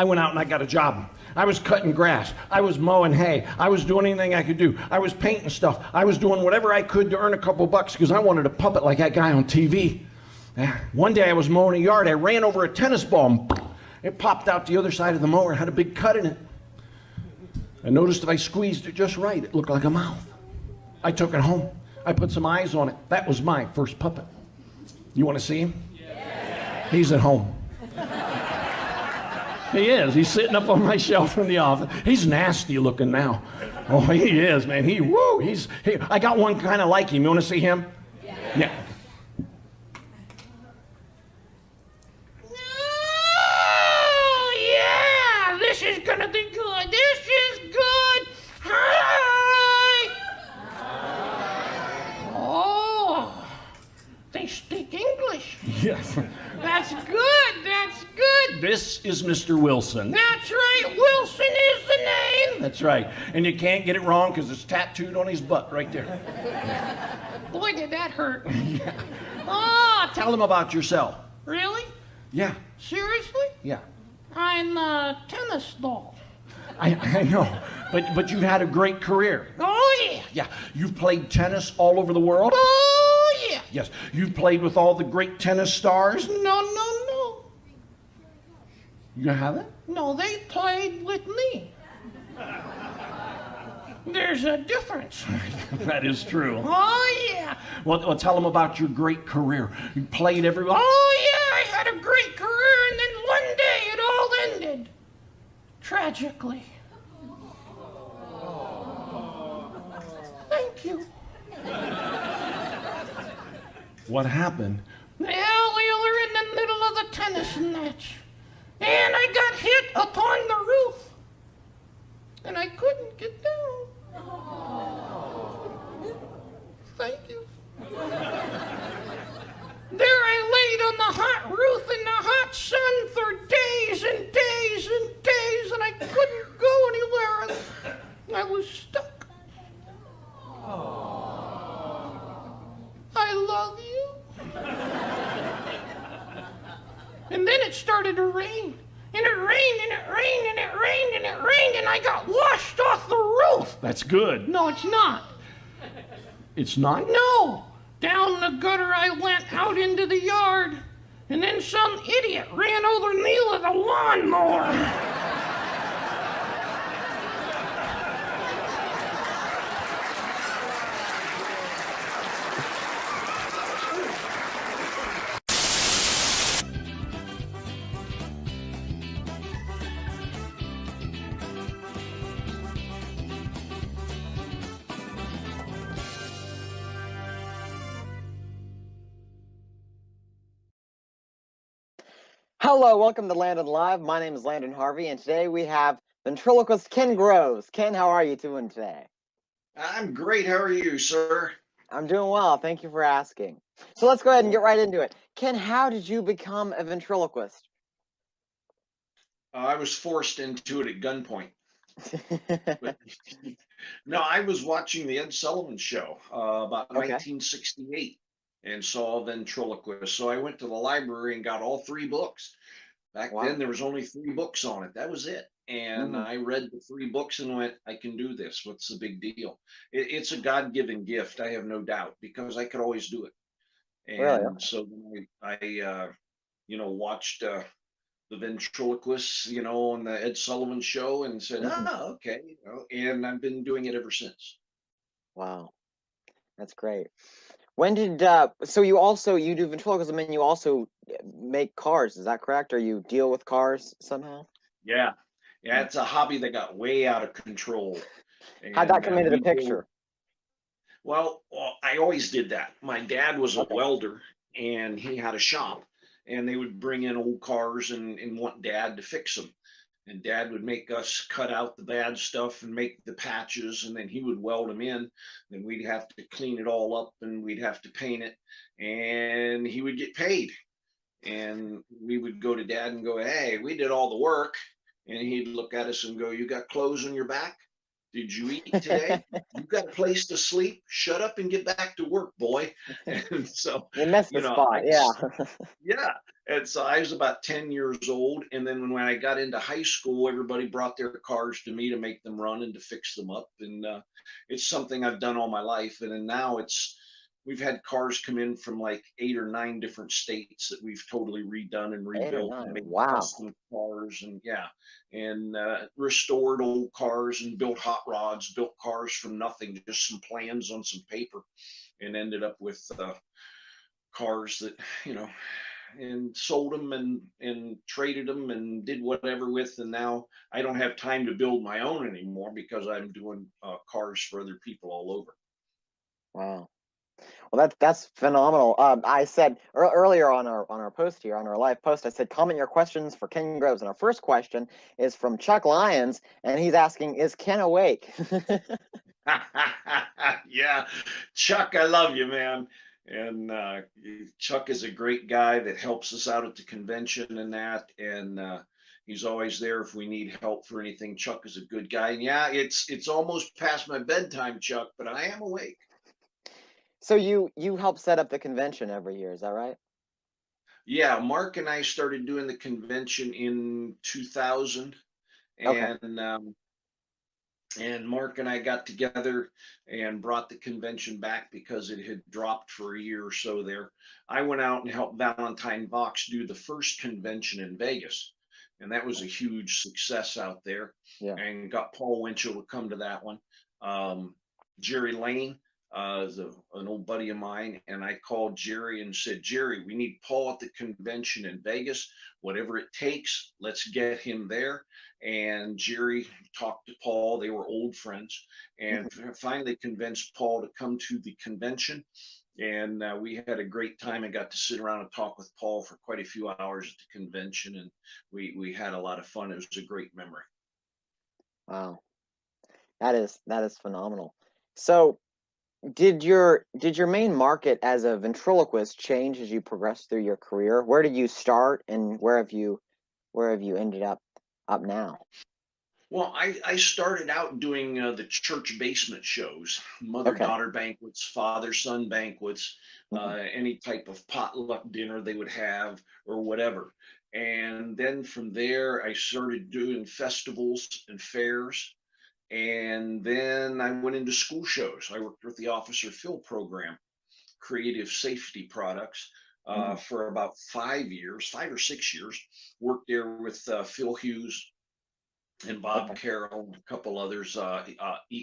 I went out and I got a job. I was cutting grass. I was mowing hay. I was doing anything I could do. I was painting stuff. I was doing whatever I could to earn a couple bucks because I wanted a puppet like that guy on TV. One day I was mowing a yard. I ran over a tennis ball and it popped out the other side of the mower. It had a big cut in it. I noticed if I squeezed it just right, it looked like a mouth. I took it home. I put some eyes on it. That was my first puppet. You want to see him? Yeah. He's at home. He is. He's sitting up on my shelf in the office. He's nasty looking now. Oh, he is, man. I got one kind of like him. You want to see him? Yeah. Oh, yeah. This is going to be good. This is good. Hi. Oh, they speak English. Yes. That's good. That's good. This is Mr. Wilson. That's right. Wilson is the name. That's right. And you can't get it wrong because it's tattooed on his butt right there. Boy, did that hurt. Yeah. Oh, Tell him about yourself. really? Yeah. Seriously? Yeah. I'm a tennis doll. I know. But you've had a great career. Oh, yeah. Yeah. You've played tennis all over the world. Oh, yeah. Yes. You've played with all the great tennis stars. No, no, no. You haven't? No, they played with me. There's a difference. That is true. Oh, yeah. Well, tell them about your great career. You played everywhere. Oh, yeah, I had a great career, and then one day it all ended. Tragically. Thank you. What happened? Well, we were in the middle of the tennis match, and I got hit upon the roof, and I couldn't get down. Thank you. There I laid on the hot roof in the hot sun for days and days and days, and I couldn't go anywhere. I was stuck. I love you. And then it started to rain. And it rained, and it rained, and it rained, and it rained, and I got washed off the roof. That's good. No, it's not. It's not? No. Down the gutter I went out into the yard, and then some idiot ran over me with a lawnmower. Hello, welcome to Landon Live. My name is Landon Harvey, and today we have ventriloquist Ken Groves. Ken, how are you doing today? I'm great. How are you, sir? I'm doing well. Thank you for asking. So let's go ahead and get right into it. Ken, how did you become a ventriloquist? I was forced into it at gunpoint. But, no, I was watching the Ed Sullivan Show about Okay. 1968 and saw Ventriloquist. So I went to the library and got all 3 books. Back Wow. then, there was only 3 books on it. That was it. And Mhm. I read the 3 books and went, I can do this. What's the big deal? It's a God-given gift, I have no doubt, because I could always do it. Really? And so then I watched the ventriloquists, on the Ed Sullivan Show and said, Mhm. oh, okay. And I've been doing it ever since. Wow, that's great. When did so you do ventriloquism and you also make cars, is that correct? Or you deal with cars somehow? Yeah. Yeah, it's a hobby that got way out of control. How'd that And come into the picture? Well, I always did that. My dad was a Okay. welder and he had a shop, and they would bring in old cars and want dad to fix them. And dad would make us cut out the bad stuff and make the patches, and then he would weld them in. Then we'd have to clean it all up and we'd have to paint it, and he would get paid. And we would go to dad and go, hey, we did all the work. And he'd look at us and go, you got clothes on your back? Did you eat today? You got a place to sleep? Shut up and get back to work, boy. And so, You missed the you know, spot. Yeah. yeah. And so I was about 10 years old. And then when I got into high school, everybody brought their cars to me to make them run and to fix them up. And it's something I've done all my life. And then now we've had cars come in from like 8 or 9 different states that we've totally redone and 8 or rebuilt and 9. made Wow. custom cars. And yeah, and restored old cars and built hot rods, built cars from nothing, just some plans on some paper, and ended up with cars that, you know, and sold them and traded them and did whatever with. And now I don't have time to build my own anymore because I'm doing cars for other people all over. Wow. Well, that's phenomenal. I said earlier on our post here, on our live post, I said comment your questions for Ken Groves, and our first question is from Chuck Lyons, and he's asking, "Is Ken awake?" Yeah, Chuck, I love you, man. And Chuck is a great guy that helps us out at the convention and that. And he's always there if we need help for anything. Chuck is a good guy. And yeah, it's almost past my bedtime, Chuck, but I am awake. So you help set up the convention every year, is that right? Yeah, Mark and I started doing the convention in 2000, Okay. and Mark and I got together and brought the convention back because it had dropped for a year or so there. I went out and helped Valentine Vox do the first convention in Vegas, and that was a huge success out there. Yeah. And got Paul Winchell to come to that one. Jerry Lane is an old buddy of mine, and I called Jerry and said, Jerry, we need Paul at the convention in Vegas. Whatever it takes, let's get him there. And Jerry talked to Paul. They were old friends, and finally convinced Paul to come to the convention. And we had a great time and got to sit around and talk with Paul for quite a few hours at the convention, and we had a lot of fun. It was a great memory. Wow. That is phenomenal. So did your main market as a ventriloquist change as you progressed through your career? Where did you start, and where have you ended up now? Well, I started out doing the church basement shows, Okay. mother-daughter banquets, father-son banquets, Mhm. any type of potluck dinner they would have or whatever. And then from there, I started doing festivals and fairs. And then I went into school shows. I worked with the Officer Phil program, creative safety products, Mhm. for about 5 years, 5 or 6 years. Worked there with Phil Hughes and Bob Okay. Carroll, and a couple others,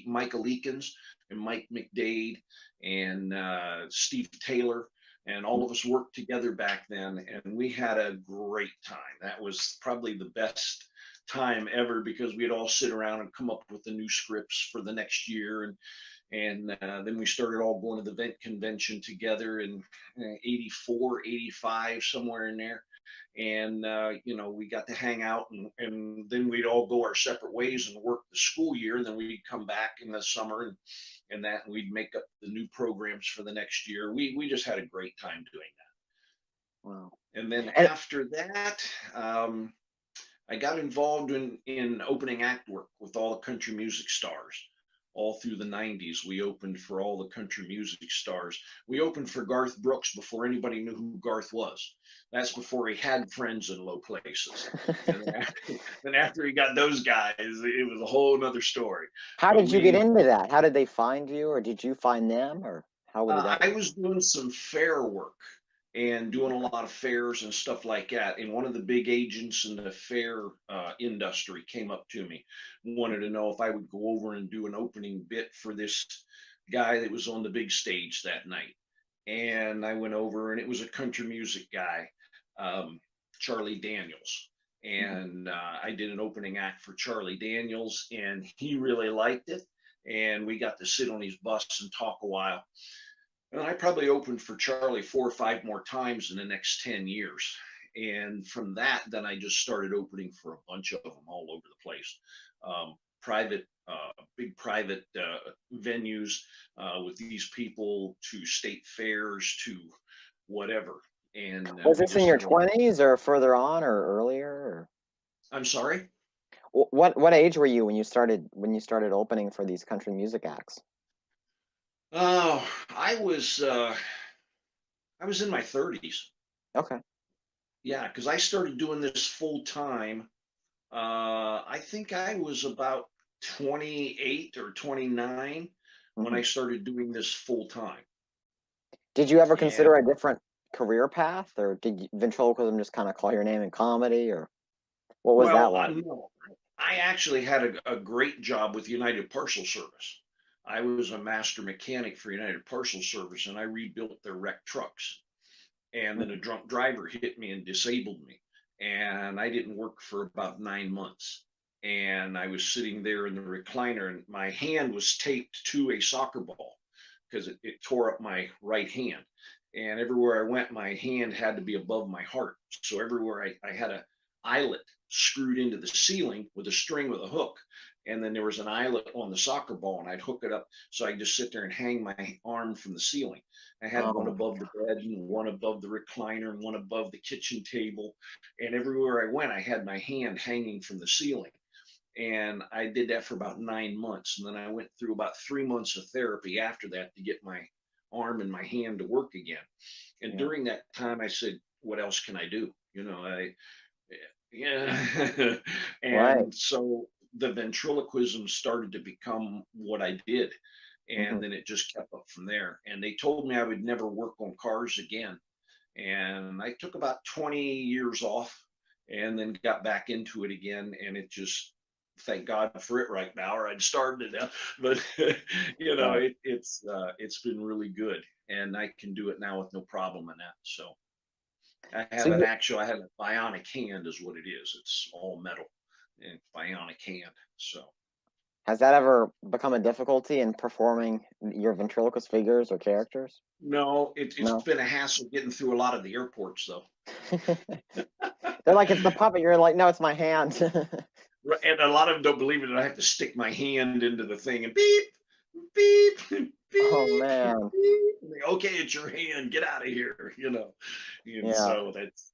Michael Eakins and Mike McDade and Steve Taylor. And all of us worked together back then, and we had a great time. That was probably the best time ever because we'd all sit around and come up with the new scripts for the next year. And then we started all going to the Vent convention together in 84, 85, somewhere in there. And you know, we got to hang out, and then we'd all go our separate ways and work the school year, and then we'd come back in the summer and we'd make up the new programs for the next year. We just had a great time doing Wow. that. And then And after that, I got involved in opening act work with all the country music stars. All through the 90s, we opened for all the country music stars. We opened for Garth Brooks before anybody knew who Garth was. That's before he had friends in low places. And then after he got those guys, it was a whole other story. how But did you get we into that? How did they find you, or did you find them, or how did that I work? was doing some fair work and doing a lot of fairs and stuff like that. And one of the big agents in the fair industry came up to me, wanted to know if I would go over and do an opening bit for this guy that was on the big stage that night. And I went over, and it was a country music guy, Charlie Daniels. Mhm. And I did an opening act for Charlie Daniels, and he really liked it. And we got to sit on his bus and talk a while. And I probably opened for Charlie 4 or 5 more times in the next 10 years. And from that, then I just started opening for a bunch of them all over the place. Private, big private venues with these people, to state fairs, to whatever. And Was we this in just your had a lot. 20s or further on or earlier? Or? I'm sorry. What age were you when you started opening for these country music acts? Oh, I was in my 30s. Okay. Yeah, because I started doing this full time. I think I was about 28 or 29 when Hmm. I started doing this full time. Did you ever And consider a different career path, or did ventriloquism just kind of call your name in comedy, or what was that well, like? no, I actually had a great job with United Parcel Service. I was a master mechanic for United Parcel Service, and I rebuilt their wrecked trucks. And then a Mhm. drunk driver hit me and disabled me, and I didn't work for about 9 months. And I was sitting there in the recliner, and my hand was taped to a soccer ball because it tore up my right hand. And everywhere I went, my hand had to be above my heart. So everywhere I had a eyelet screwed into the ceiling with a string with a hook. And then there was an eyelet on the soccer ball, and I'd hook it up so I could just sit there and hang my arm from the ceiling. I had one Oh, above the bed and one above the recliner and one above the kitchen table. And everywhere I went, I had my hand hanging from the ceiling. And I did that for about 9 months. And then I went through about 3 months of therapy after that to get my arm and my hand to work again. And yeah. during that time, I said, what else can I do? Yeah. Right. And so the ventriloquism started to become what I did. Hmm. And then it just kept up from there. And they told me I would never work on cars again. And I took about 20 years off and then got back into it again. And it just, thank God for it right now, or I'd started it. But Right. it's been really good, and I can do it now with no problem in that. So So you, I have a bionic hand, is what it is. It's all metal and bionic hand. So has that ever become a difficulty in performing your ventriloquist figures or characters? no, it's No. been a hassle getting through a lot of the airports though. They're like, it's the puppet. You're like, no, it's my hand. And a lot of them don't believe it. And I have to stick my hand into the thing and beep, beep, beep, Oh beep. man. Okay, it's your hand. Get out of here. And Yeah. so that's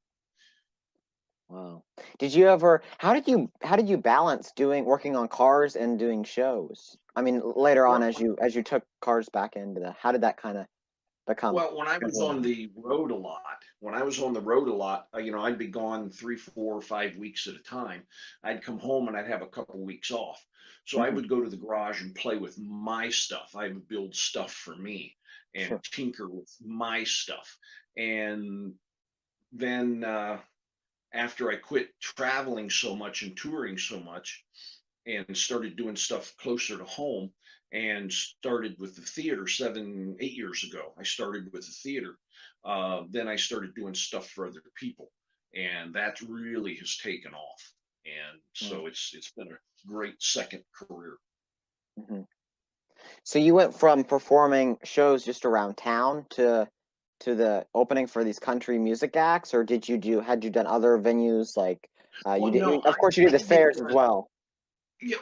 Wow. Did you ever, how did you balance working on cars and doing shows? I mean, later on well. as you took cars back into the, how did that kind of become Well, when I was something? on the road a lot, I'd be gone 3, 4, 5 weeks at a time. I'd come home and I'd have a couple weeks off. So I Hmm. would go to the garage and play with my stuff. I would build stuff for me and Sure. tinker with my stuff. And then after I quit traveling so much and touring so much, and started doing stuff closer to home, and started with the theater 7, 8 years ago. I started with the theater. Then I started doing stuff for other people, and that really has taken off. And so it's been a great second career. Mm-hmm. So you went from performing shows just around town to the opening for these country music acts, or had you done other venues like you Well, did? no, Of course, you did the I had fairs as well.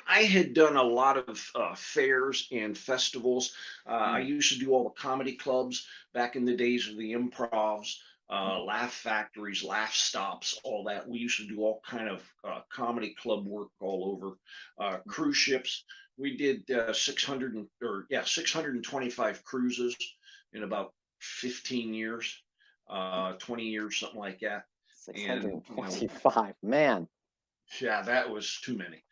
I had done a lot of fairs and festivals. I Mm-hmm. used to do all the comedy clubs back in the days of the improvs, laugh factories, laugh stops, all that. We used to do all kind of comedy club work all over. Cruise ships. We did 625 cruises in about 15 years, 20 years, something like that. And 625, man. yeah, that was too many.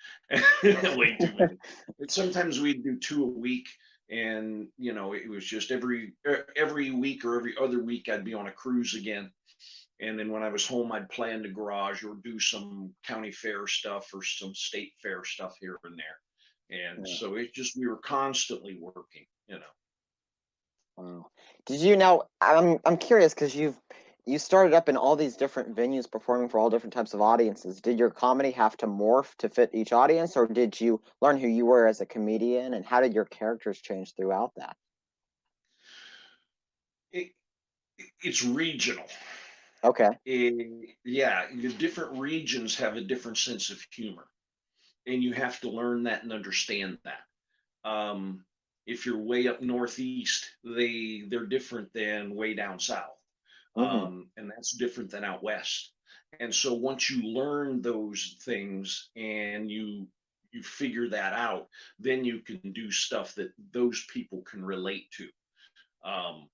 Way too many. And sometimes we'd do two a week, and it was just every week or every other week I'd be on a cruise again. And then when I was home, I'd play in the garage or do some county fair stuff or some state fair stuff here and there. And Yeah. so we were constantly working. Wow. Did you know? I'm curious because you started up in all these different venues performing for all different types of audiences. Did your comedy have to morph to fit each audience, or did you learn who you were as a comedian, and how did your characters change throughout that? It, it's regional. Okay. Yeah, the different regions have a different sense of humor, and you have to learn that and understand that. If you're way up northeast, they're different than way down south, Mm-hmm. and that's different than out west. And so once you learn those things and you figure that out, then you can do stuff that those people can relate to. Um,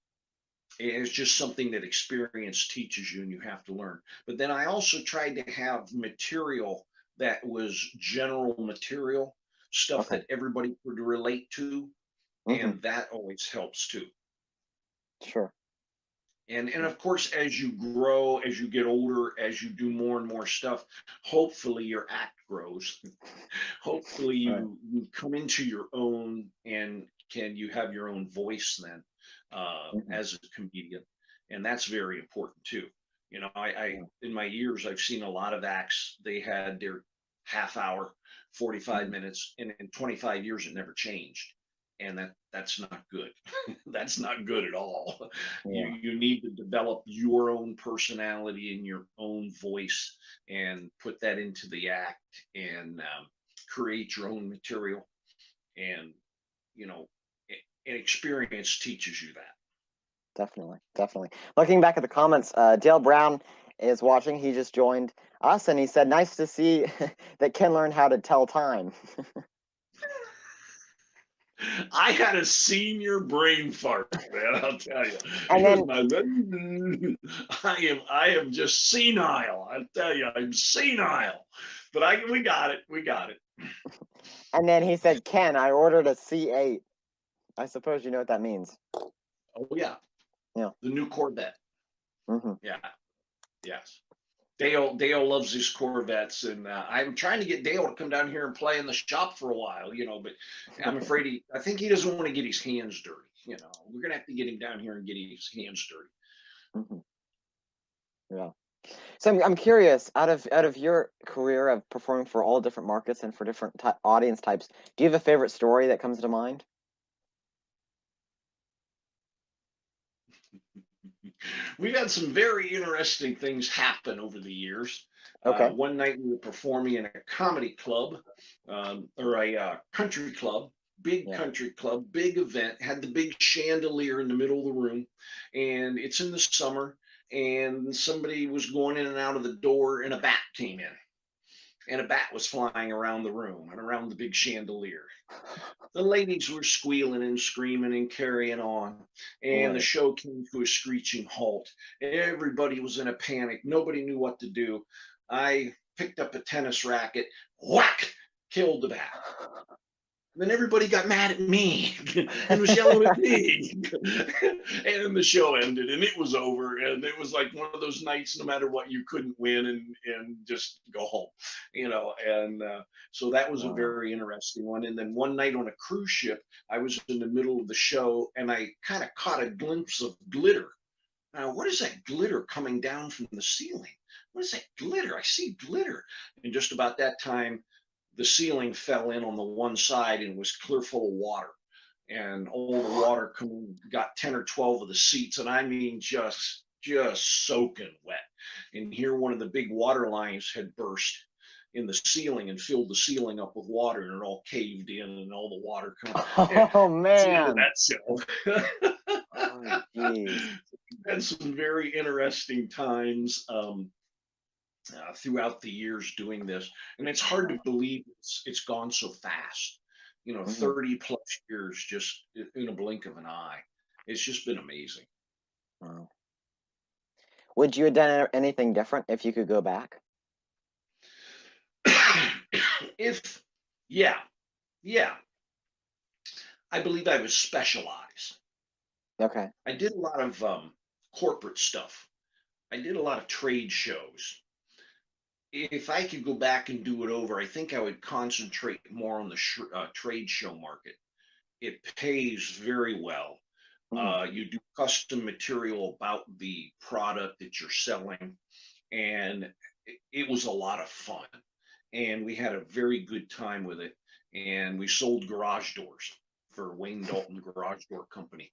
it's just something that experience teaches you and you have to learn. But then I also tried to have material that was general material, stuff Okay. that everybody could relate to, Mm-hmm. and that always helps too. Sure. And of course, as you grow, as you get older, as you do more and more stuff, hopefully your act grows. Hopefully Right. you come into your own and can you have your own voice then, Mm-hmm. as a comedian, and that's very important too. You know, I Yeah. in my years I've seen a lot of acts. They had their half hour, 45 Mm-hmm. minutes, and in 25 years it never changed, and that's not good. That's not good at all. You Yeah. you need to develop your own personality and your own voice and put that into the act and create your own material, and you know, and experience teaches you that. Definitely. Definitely. Looking back at the comments, Dale Brown is watching. He just joined us, and he said, "Nice to see that Ken learned how to tell time." I had a senior brain fart, man. I'll tell you, And it was then, my. I am just senile. I tell you, I'm senile. But we got it. We got it. he said, "Ken, I ordered a C8." I suppose you know what that means. Oh yeah, Yeah. the new Corvette. Mm-hmm. Yeah, yes. Dale loves these Corvettes, and I'm trying to get Dale to come down here and play in the shop for a while, but I'm afraid I think he doesn't want to get his hands dirty. We're gonna have to get him down here and get his hands dirty. Mm-hmm. Yeah. So I'm curious, out of your career of performing for all different markets and for different audience types, do you have a favorite story that comes to mind? We've had some very interesting things happen over the years. Okay. One night we were performing in a comedy club, or a country club, big Yeah. country club, big event, had the big chandelier in the middle of the room, and it's in the summer, and somebody was going in and out of the door, and a bat came in, and a bat was flying around the room and around the big chandelier. The ladies were squealing and screaming and carrying on, and the Right. show came to a screeching halt. Everybody was in a panic. Nobody knew what to do. I picked up a tennis racket, whack, killed the bat. And then everybody got mad at me and was yelling at me. And then the show ended and it was over. And it was like one of those nights, no matter what, you couldn't win and just go home, And so that was a Wow. very interesting one. And then one night on a cruise ship, I was in the middle of the show and I kind of caught a glimpse of glitter. Now, what is that glitter coming down from the ceiling? What is that glitter? I see glitter. And just about that time, the ceiling fell in on the one side and was clear full of water. And all the water got 10 or 12 of the seats. And I mean, just soaking wet. And here, one of the big water lines had burst in the ceiling and filled the ceiling up with water, and it all caved in and all the water come. Yeah, Oh that's the end of man. that show. Oh geez. Had some very interesting times throughout the years doing this, and it's hard to believe it's gone so fast. Mm-hmm. 30 plus years just in a blink of an eye. It's just been amazing. Wow. Would you have done anything different if you could go back? If Yeah, yeah, I believe I was specialized. Okay. I did a lot of corporate stuff. I did a lot of trade shows. If I could go back and do it over, I think I would concentrate more on the trade show market. It pays very well. Mm-hmm. You do custom material about the product that you're selling, and it was a lot of fun. And we had a very good time with it. And we sold garage doors for Wayne Dalton Garage Door Company.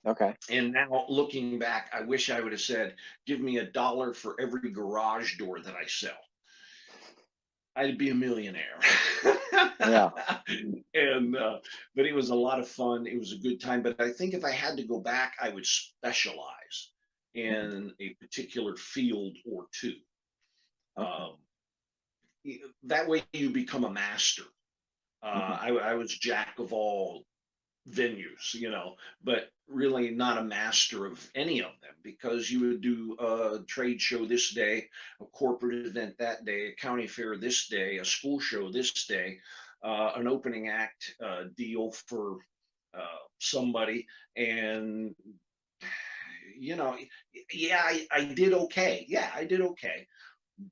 Okay. And now looking back, I wish I would have said, give me $1 for every garage door that I sell. I'd be a millionaire. Yeah. And but it was a lot of fun. It was a good time. But I think if I had to go back, I would specialize Mm-hmm. in a particular field or two. Okay. Um, that way you become a master. Hmm. I was jack of all venues, but really not a master of any of them, because you would do a trade show this day, a corporate event that day, a county fair this day, a school show this day, an opening act deal for somebody. And, you know, yeah, I did okay. Yeah, I did okay.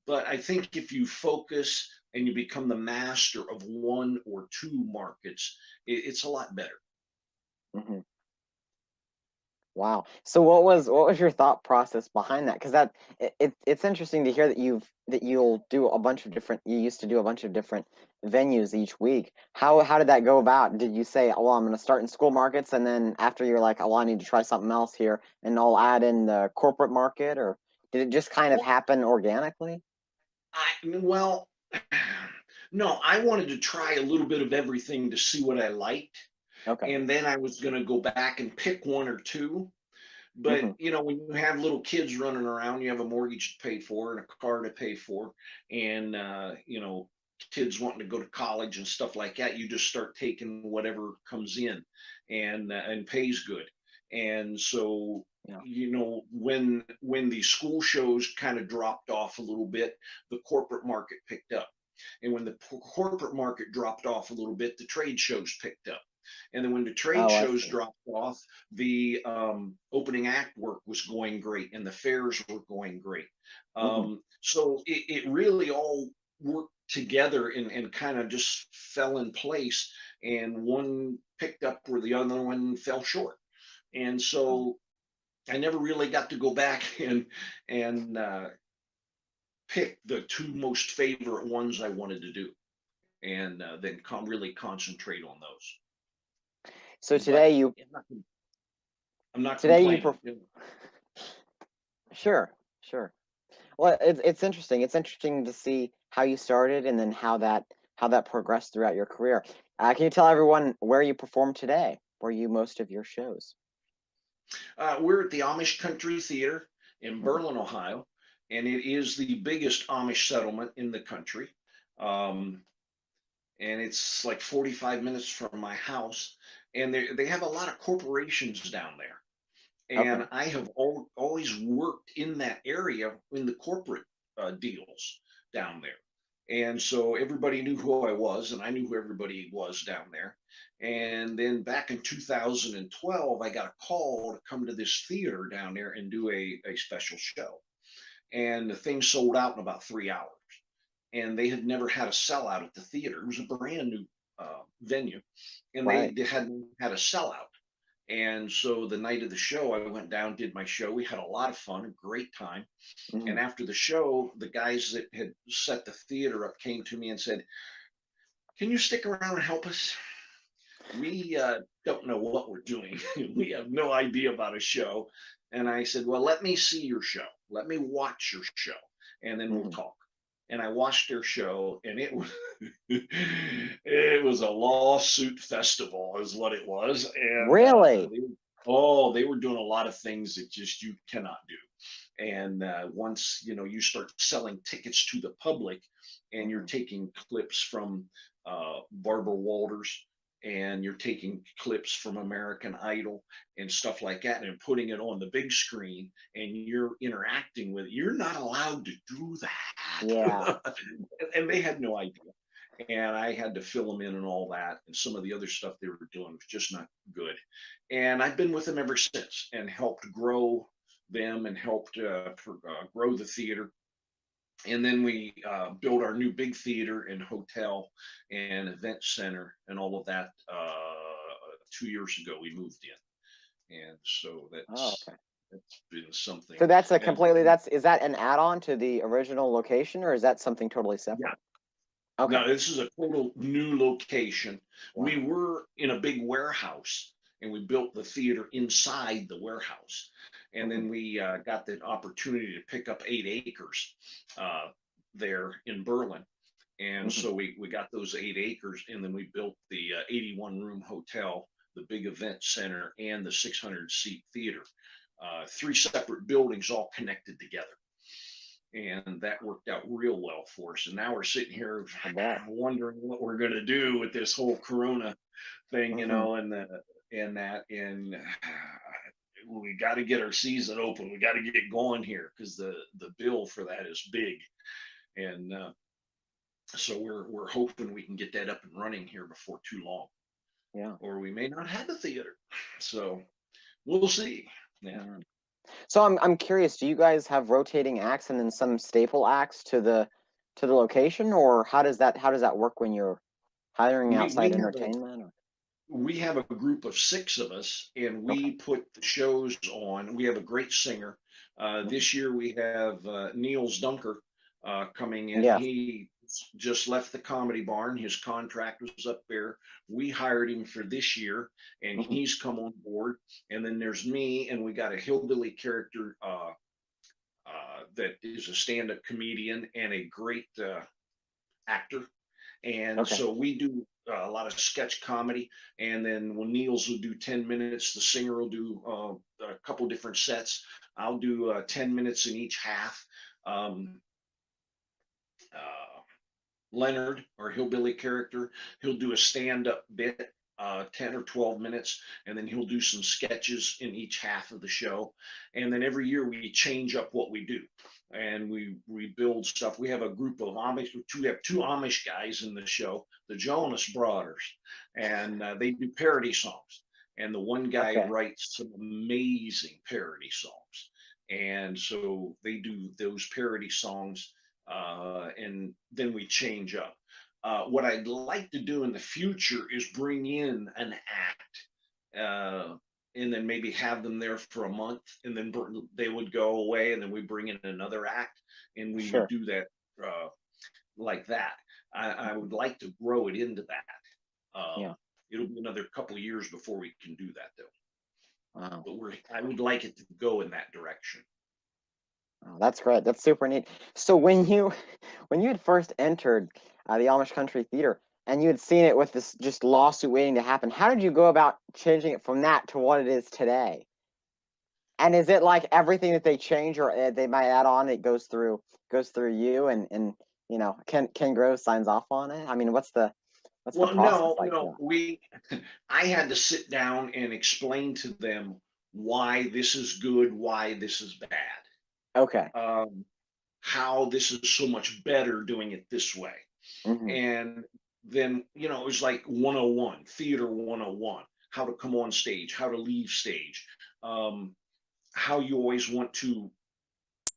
But I think if you focus and you become the master of one or two markets, it's a lot better. Hmm. Wow. So what was your thought process behind that? Because it's interesting to hear that you used to do a bunch of different venues each week. How did that go about? Did you say, "Oh, well, I'm going to start in school markets," and then after you're like, "Oh, well, I need to try something else here, and I'll add in the corporate market," or did it just kind of happen organically? Well, no, I wanted to try a little bit of everything to see what I liked. Okay. And then I was going to go back and pick one or two. But, Hmm. when you have little kids running around, you have a mortgage to pay for and a car to pay for, and, kids wanting to go to college and stuff like that, you just start taking whatever comes in and pays good. And so, Yeah. when the school shows kind of dropped off a little bit, the corporate market picked up. And when the corporate market dropped off a little bit, the trade shows picked up. And then when the trade Oh, I shows see. dropped off, the opening act work was going great and the fairs were going great. Hmm. So it really all worked together and kind of just fell in place. And one picked up where the other one fell short. And so I never really got to go back and pick the two most favorite ones I wanted to do, and then really concentrate on those. So But today you I'm not today you complaining. perf- Sure, sure. Well, it's interesting. It's interesting to see how you started and then how that progressed throughout your career. Can you tell everyone where you perform today? Where you most of your shows? We're at the Amish Country Theater in Hmm. Berlin, Ohio, and it is the biggest Amish settlement in the country. Um, and it's like 45 minutes from my house. And they have a lot of corporations down there. Okay. And I have always worked in that area in the corporate deals down there. And so everybody knew who I was, and I knew who everybody was down there. And then back in 2012, I got a call to come to this theater down there and do a special show. And the thing sold out in about 3 hours. And they had never had a sellout at the theater. It was a brand new venue, and they Right. hadn't had a sellout. And so the night of the show, I went down, did my show. We had a lot of fun, a great time. Hmm. And after the show, the guys that had set the theater up came to me and said, "Can you stick around and help us? We don't know what we're doing. We have no idea about a show." And I said, "Well, let me see your show. Let me watch your show, and then we'll Hmm. talk." And I watched their show, and it was it was a lawsuit festival, is what it was. And Really? they were doing a lot of things that just you cannot do. And once you start selling tickets to the public, and you're Hmm. taking clips from Barbara Walters, and you're taking clips from American Idol and stuff like that, and putting it on the big screen, and you're interacting with it, you're not allowed to do Yeah. that. And they had no idea. And I had to fill them in and all that. And some of the other stuff they were doing was just not good. And I've been with them ever since and helped grow them and helped grow the theater. And then we built our new big theater and hotel and event center and all of that 2 years ago. We moved in, and so Oh, that's okay. that's been something. So that's a And completely that's is that an add-on to the original location or is that something totally yeah, separate? Okay. no, this is a total new location. We Wow. were in a big warehouse, and we built the theater inside the warehouse. And Hmm. then we got the opportunity to pick up 8 acres uh, there in Berlin. And Hmm. so we got those 8 acres, and then we built the 81 room hotel, the big event center, and the 600 seat theater. Three separate buildings all connected together. and that worked out real well for us. And now we're sitting here I bet. wondering what we're going to do with this whole Corona thing, Hmm. and we got to get our season open. We got to get going here because the bill for that is big, and so we're hoping we can get that up and running here before too long, Yeah. or we may not have a theater. So we'll see. Yeah. Yeah. So I'm curious, do you guys have rotating acts and then some staple acts to the location, or how does that work when you're hiring We outside we have a entertainment? Or we have a group of 6 of us, and okay. we put the shows on. We have a great singer. Mhm. This year we have Niels Dunker coming in. Yes. He just left the Comedy Barn. His contract was up there. We hired him for this year, and Hmm. he's come on board. And then there's me, and we got a hillbilly character that is a stand-up comedian and a great actor, and Okay. so we do a lot of sketch comedy. And then when Niels will do 10 minutes, the singer will do a couple different sets. I'll do 10 minutes in each half. Um, uh, Leonard, our hillbilly character, he'll do a stand up bit, 10 or 12 minutes, and then he'll do some sketches in each half of the show. And then every year we change up what we do, and we build stuff. We have a group of Amish, we have 2 Amish guys in the show, the Jonas Brothers, and they do parody songs. And the one guy Okay. writes some amazing parody songs. And so they do those parody songs, and then we change up. What I'd like to do in the future is bring in an act, and then maybe have them there for a month, and then they would go away, and then we bring in another act, and we would Sure. do that like that. I Mhm. would like to grow it into that. Yeah. It'll be another couple of years before we can do that, though. Wow. But I would like it to go in that direction. Oh, that's great. That's super neat. So when you when you had first entered the Amish Country Theater and you had seen it with this just lawsuit waiting to happen, how did you go about changing it from that to what it is today? And is it like everything that they change or they might add on, it goes through you and Ken Groves signs off on it? I mean, what's the Well, process no, like for no, that? I had to sit down and explain to them why this is good, why this is bad, Okay. um, how this is so much better doing it this way. Hmm. And then, it was like 101, theater 101, how to come on stage, how to leave stage, um, how you always want to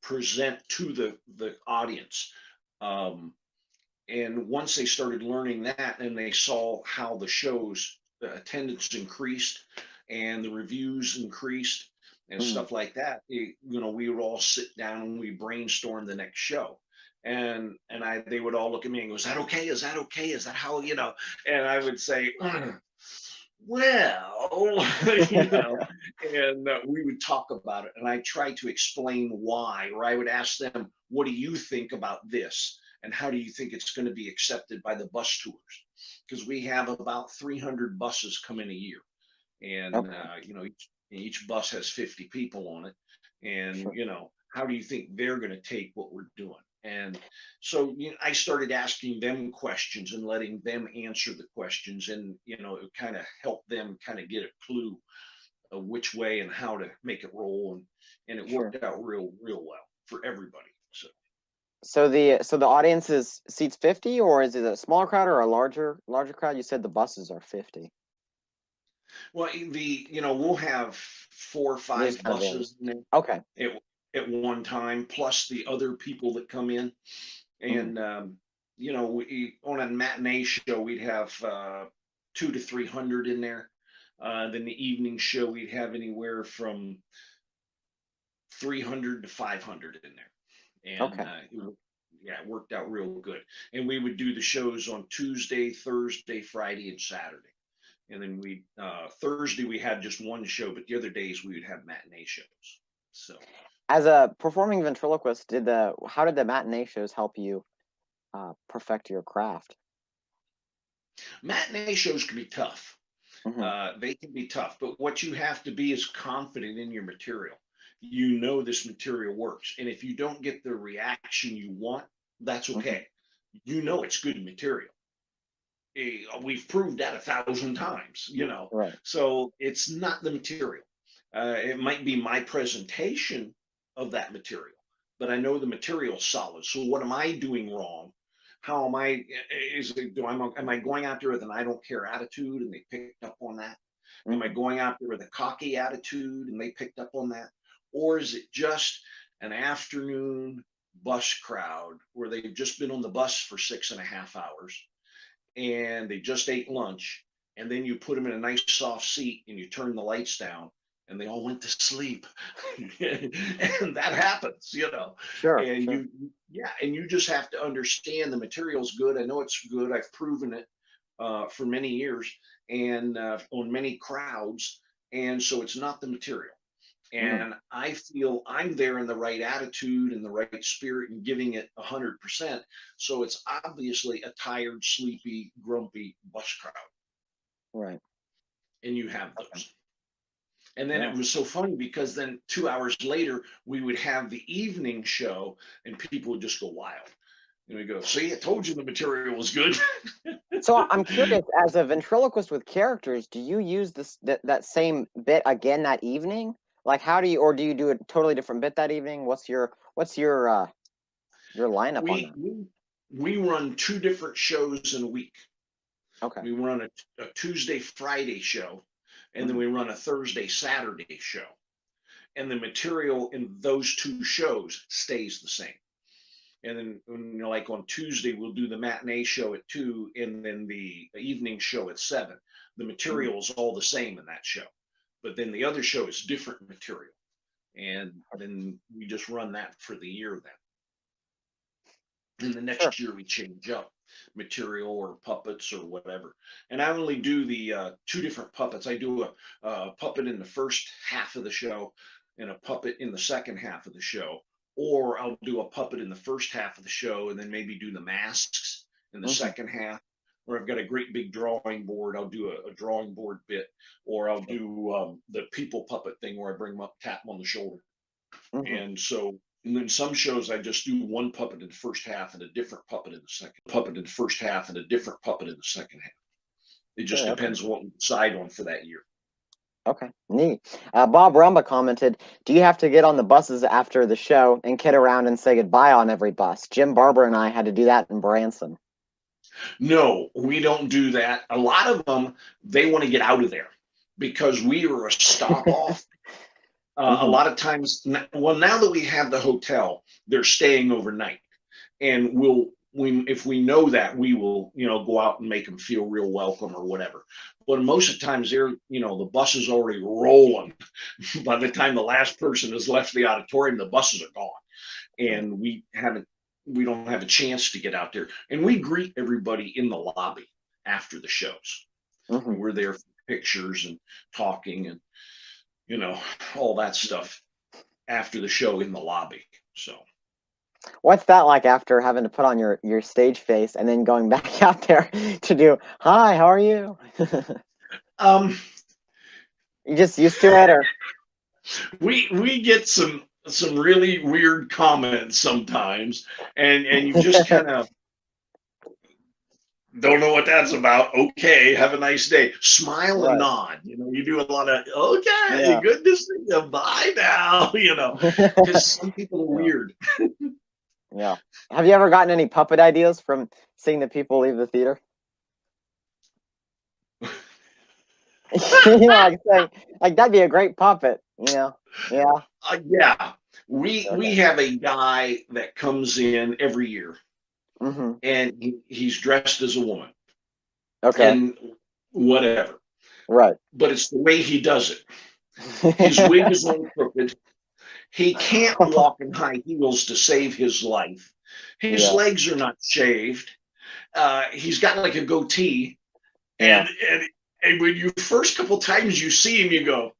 present to the audience. Um, and once they started learning that and they saw how the show's attendance increased and the reviews increased and Hmm. stuff like that, we would all sit down and we brainstorm the next show. And they would all look at me and go, is that okay, is that okay, is that how, and I would say, well, you know, and we would talk about it. And I tried to explain why, or I would ask them, what do you think about this? And how do you think it's going to be accepted by the bus tours? Because we have about 300 buses come in a year. And, Okay. each bus has 50 people on it. And, Sure. how do you think they're going to take what we're doing? And so I started asking them questions and letting them answer the questions, and it kind of helped them kind of get a clue of which way and how to make it roll, and it Sure. worked out real well for everybody. So, So the audience is seats 50, or is it a smaller crowd or a larger crowd? You said the buses are 50. well, we'll have four or It just five kind of varies. buses in Okay. there at one time, plus the other people that come in. Hmm. And on a matinee show we'd have 200 to 300 in there. Then the evening show we'd have anywhere from 300 to 500 in there, and Okay. yeah, it worked out real good. And we would do the shows on Tuesday, Thursday, Friday, and Saturday. And then we Thursday we had just one show, but the other days we would have matinee shows. So As a performing ventriloquist, how did the matinee shows help you perfect your craft? matinee shows can be tough. Hmm. They can be tough, but what you have to be is confident in your material. you know this material works. And if you don't get the reaction you want, that's okay. You know it's good material. We've proved that 1,000 times, Right. So it's not the material. It might be my presentation of that material, but I know the material's solid. So what am I doing wrong? How am I? Is it, do I'm am I going out there with an I don't care attitude and they picked up on that? Am I going out there with a cocky attitude and they picked up on that? Or is it just an afternoon bus crowd where they've just been on the bus for 6.5 hours and they just ate lunch, and then you put them in a nice soft seat and you turn the lights down and they all went to sleep. And that happens, Sure. and Sure. you just have to understand the material's good. I know it's good. I've proven it for many years and on many crowds. And so it's not the material. And I feel I'm there in the right attitude and the right spirit and giving it 100%. So it's obviously a tired, sleepy, grumpy bus crowd. Right. And you have those. And then Yeah. it was so funny because then 2 hours later, we would have the evening show and people would just go wild. And we go, see, I told you the material was good. So I'm curious, as a ventriloquist with characters, do you use that same bit again that evening? Like, how do you, or do you do a totally different bit that evening? What's your lineup on we, that? we we run 2 different shows in a week. Okay. We run a Tuesday, Friday show, and then we run a Thursday, Saturday show. And the material in those 2 shows stays the same. And then, like on Tuesday, we'll do the matinee show at 2, and then the evening show at 7. The material is all the same in that show, but then the other show is different material, and then we just run that for the year. Then, and the Sure. next year we change up material or puppets or whatever. And I only do the 2 different puppets. I do a puppet in the first half of the show and a puppet in the second half of the show. Or I'll do a puppet in the first half of the show and then maybe do the masks in the second half. Or I've got a great big drawing board. I'll do a drawing board bit, or I'll do the people puppet thing where I bring them up, tap them on the shoulder. And so, and then some shows I just do one puppet in the first half and a different puppet in the second. Puppet in the first half and a different puppet in the second half. It just Okay. depends on what we decide on for that year. Okay, neat. Bob Rumba commented, do you have to get on the buses after the show and kid around and say goodbye on every bus? Jim Barber and I had to do that in Branson. No, we don't do that. A lot of them, they want to get out of there because we are a stop off. A lot of times, well, now that we have the hotel, they're staying overnight, and if we know that, we will, go out and make them feel real welcome or whatever. But most of the times, the bus is already rolling. By the time the last person has left the auditorium, the buses are gone, and we don't have a chance to get out there. And we greet everybody in the lobby after the shows. We're there for pictures and talking and all that stuff after the show in the lobby. So what's that like after having to put on your stage face and then going back out there to do, hi, how are you? You just used to it, or? We get some really weird comments sometimes, and you just kind of don't know what that's about. Okay, have a nice day. Smile and nod. You do a lot of okay, good to see you. Bye now. Because some people are weird. Yeah. Have you ever gotten any puppet ideas from seeing the people leave the theater? Like that'd be a great puppet. Yeah. Yeah. We have a guy that comes in every year. And he's dressed as a woman. Okay. And whatever. Right. But it's the way he does it. His wig is all crooked. He can't walk in high heels to save his life. His legs are not shaved. He's got like a goatee. And when you first couple times you see him, you go,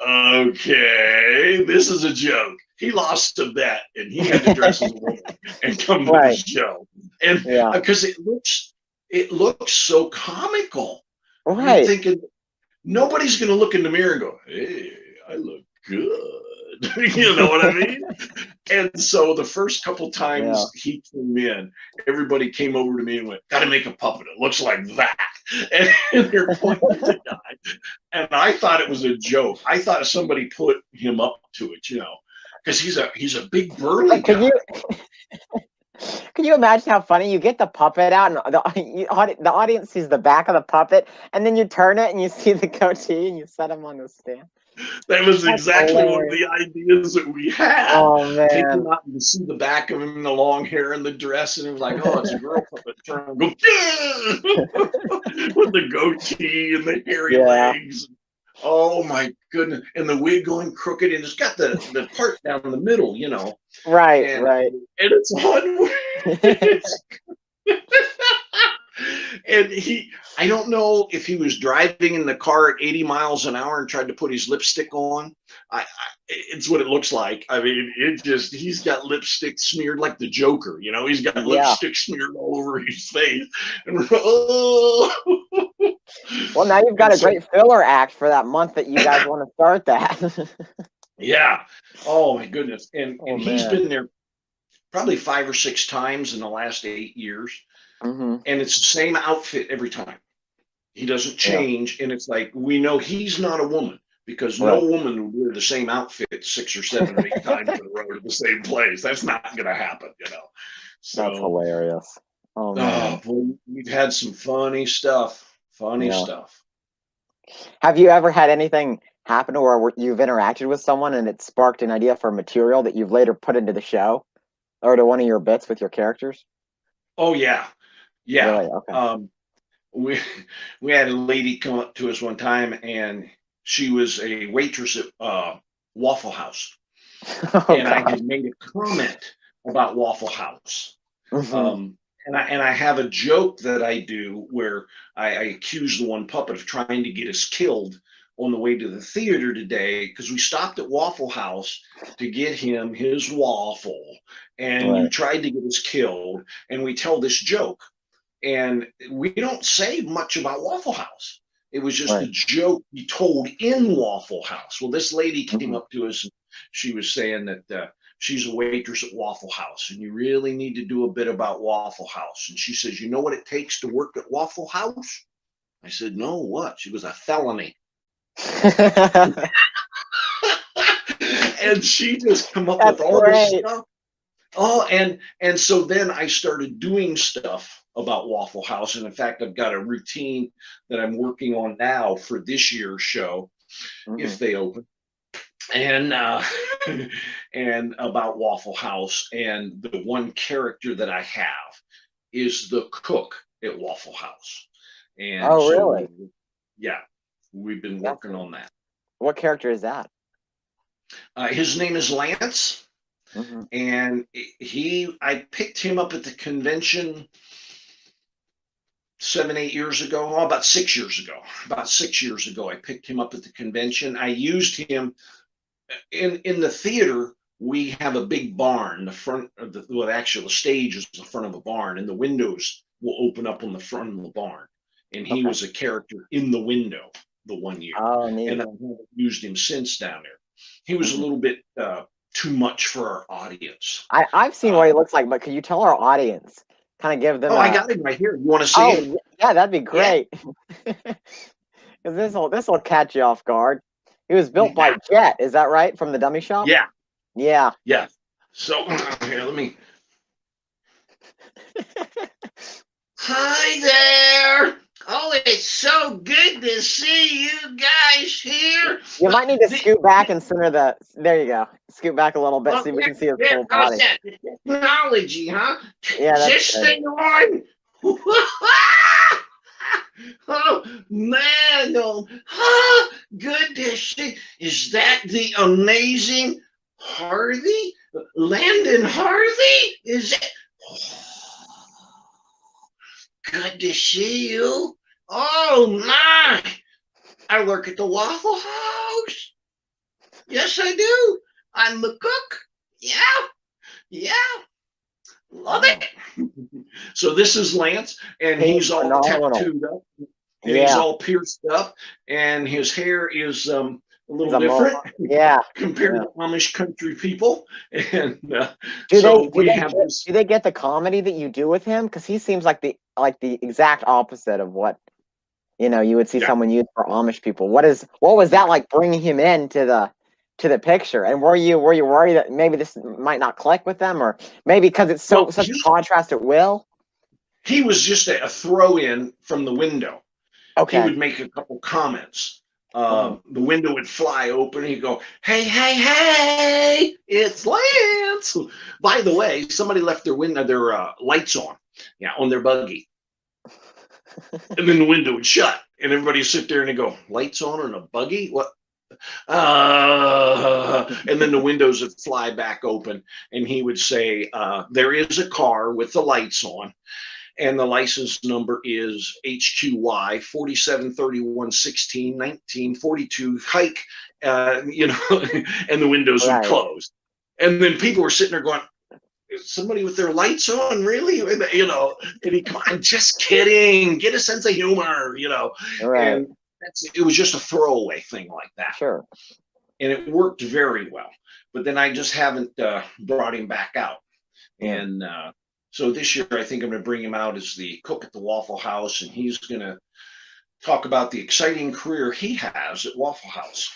okay, this is a joke. He lost a bet and he had to dress as a woman and come to the show. And because it looks so comical. Right. You're thinking nobody's going to look in the mirror and go, hey, I look good. You know what I mean? And so the first couple times Yeah. he came in, everybody came over to me and went, "Got to make a puppet. It looks like that." And they're pointing at the guy. And I thought it was a joke. I thought somebody put him up to it, because he's a big burly Can guy. you can you imagine how funny? You get the puppet out, and the audience sees the back of the puppet, and then you turn it and you see the goatee, and you set him on the stand. That was That's exactly one of hilarious. the ideas that we had. Oh Take him man, out and see the back of him, the long hair and the dress, and it was like, oh, it's a girl puppet. Turn and go with the goatee and the hairy yeah, legs. Oh my goodness! And the wig going crooked, and it's got the part down the middle, right, and right. it's on. It's and I don't know if he was driving in the car at 80 miles an hour and tried to put his lipstick on. It's what it looks like. I mean, he's got lipstick smeared like the Joker, he's got Yeah. lipstick smeared all over his face. And oh. Well, now you've got a great filler act for that month that you guys want to start that. Yeah. Oh my goodness. And he's man. been there probably 5 or 6 times in the last 8 years. Mm-hmm. And it's the same outfit every time. He doesn't change. And it's like, we know he's not a woman, because no woman would wear the same outfit 6 or 7 or 8 times in a row to the same place. That's not going to happen, So That's hilarious. Oh man. boy, we've had some funny stuff. Stuff. Have you ever had anything happen where you've interacted with someone and it sparked an idea for material that you've later put into the show or to one of your bits with your characters? Oh yeah. Really? Okay. We had a lady come up to us one time, and she was a waitress at Waffle House, and I had made a comment about Waffle House. Mhm. And I have a joke that I do where I accuse the one puppet of trying to get us killed on the way to the theater today, because we stopped at Waffle House to get him his waffle, and you tried to get us killed, and we tell this joke. And we don't say much about Waffle House. It was just a joke we told in Waffle House. Well, this lady came up to us, and she was saying that she's a waitress at Waffle House, and you really need to do a bit about Waffle House. And she says, you know what it takes to work at Waffle House? I said, no, what? She was a felony. And she just come up with all this stuff. Oh, and so then I started doing stuff about Waffle House. And in fact, I've got a routine that I'm working on now for this year's show, if they open. And and about Waffle House. And the one character that I have is the cook at Waffle House. And really? Yeah, we've been working on that. What character is that? His name is Lance. And I picked him up at the convention 7, 8 years ago. Oh, about 6 years ago. About 6 years ago, I picked him up at the convention. I used him in the theater. We have a big barn. The front of the stage is the front of a barn, and the windows will open up on the front of the barn. And he was a character in the window the one year. Oh, neat. And I haven't used him since down there. He was a little bit too much for our audience. I've seen what he looks like, but could you tell our audience? Kind of give them. I got him right here. You want to see him? Yeah, that'd be great. Because this will catch you off guard. He was built by Jet, is that right? From the dummy shop? Yeah. Yeah. Yeah. So here, let me. Hi there. Oh, it's so good to see you guys here. You might need to scoot back and center the. There you go. Scoot back a little bit so we can see his full body. Technology, huh? Yeah, that's this thing on. Oh man! Oh, good to see. Is that the amazing Harvey? Landon Harvey? Is it? Good to see you. Oh my! I work at the Waffle House. Yes, I do. I'm the cook. Yeah. Love it. So this is Lance, and he's all tattooed up, and he's all pierced up, and his hair is a little He's a different yeah. compared Yeah. to Amish country people. And Do so they do we they have get this. do they get the comedy that you do with him? Because he seems like the exact opposite of what you would see Yeah. someone use for Amish people. What was that like bringing him into the picture? And were you worried that maybe this might not click with them, or maybe because it's Well, such a contrast it will? he was just a throw in from the window. He Okay. would make a couple comments. Uh-huh. The window would fly open. He'd go, "Hey, hey, hey! It's Lance." By the way, somebody left their lights on, yeah, on their buggy, and then the window would shut, and everybody would sit there and they go, "Lights on a buggy? What?" And then the windows would fly back open, and he would say, "There is a car with the lights on, and the license number is HQY 4731161942 hike," and the windows would Right. close. And then people were sitting there going, "Is somebody with their lights on, really?" And he, come on, just kidding, get a sense of humor. Right. And it was just a throwaway thing like that. Sure. And it worked very well. But then I just haven't brought him back out. Yeah. And so this year, I think I'm going to bring him out as the cook at the Waffle House, and he's going to talk about the exciting career he has at Waffle House.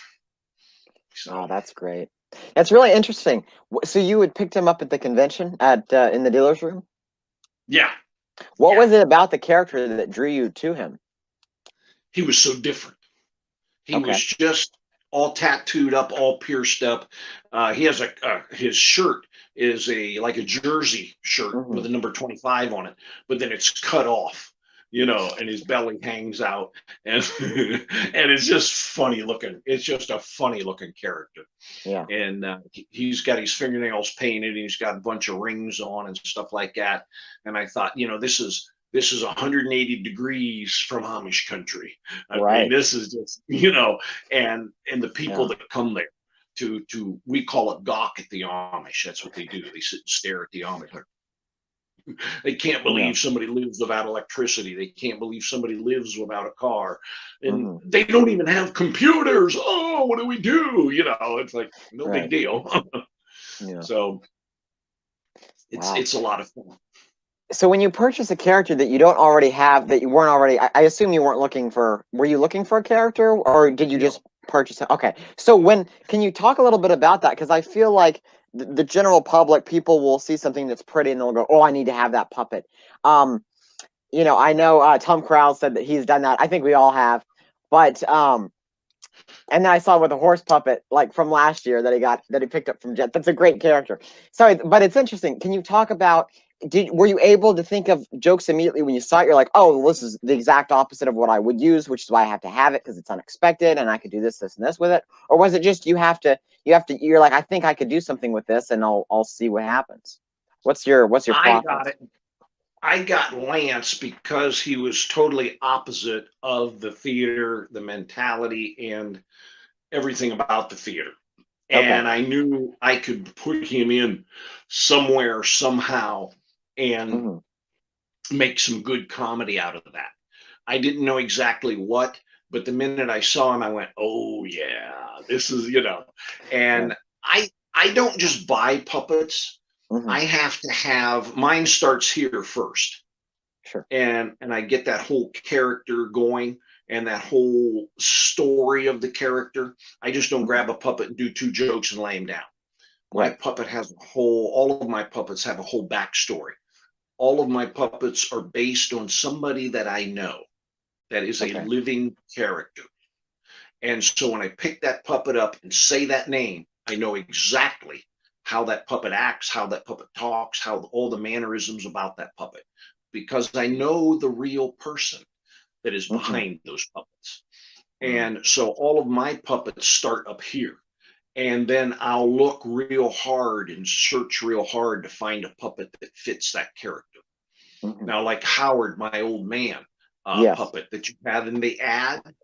Oh, So, that's great. That's really interesting. So you had picked him up at the convention at in the dealer's room? yeah, What yeah, was it about the character that drew you to him? he was so different. He was Okay. just all tattooed up, all pierced up. He has his shirt is like a jersey shirt Hmm. with a number 25 on it, but then it's cut off, and his belly hangs out, and and it's just funny looking. It's just a funny looking character, Yeah. and he's got his fingernails painted. And he's got a bunch of rings on and stuff like that. And I thought, this is 180 degrees from Amish country. I mean, Right. this is just, and the people Yeah. that come there to we call it gawk at the Amish. That's what they do. They sit and stare at the Amish. They can't Yeah. believe somebody lives without electricity. They can't believe somebody lives without a car. And Hmm. they don't even have computers. Oh, what do we do? It's like no big Right. deal. Yeah. So it's Wow. it's a lot of fun. So when you purchase a character that you don't already have, that you weren't already, I assume you weren't looking for, were you looking for a character or did you No. just purchase it? Okay. So can you talk a little bit about that? Because I feel like the general public, people will see something that's pretty and they'll go, oh, I need to have that puppet. Um, I know Tom Krause said that he's done that. I think we all have. But, and then I saw with a horse puppet, like from last year that he picked up from Jet. That's a great character. Sorry, but it's interesting. Can you talk about, were you able to think of jokes immediately when you saw it? You're like, oh, well, this is the exact opposite of what I would use, which is why I have to have it because it's unexpected and I could do this, this, and this with it. Or was it just you're like, I think I could do something with this and I'll see what happens. What's your I got process? it. I got Lance because he was totally opposite of the theater, the mentality, and everything about the theater. Okay. And I knew I could put him in somewhere, somehow, and Hmm. make some good comedy out of that. I didn't know exactly what, but the minute I saw him, I went, "Oh yeah, this is." Yeah. And I don't just buy puppets. Hmm. I have to have mine starts here first, Sure. and I get that whole character going and that whole story of the character. I just don't Hmm. grab a puppet and do two jokes and lay him down. My Right. puppet has all of my puppets have a whole backstory. All of my puppets are based on somebody that I know that is a Okay. living character. And so when I pick that puppet up and say that name, I know exactly how that puppet acts, how that puppet talks, how all the mannerisms about that puppet, because I know the real person that is Hmm. behind those puppets. Wow. And so all of my puppets start up here. And then I'll look real hard and search real hard to find a puppet that fits that character. Hmm. Now, like Howard, my old man Yes. puppet that you had in the ad,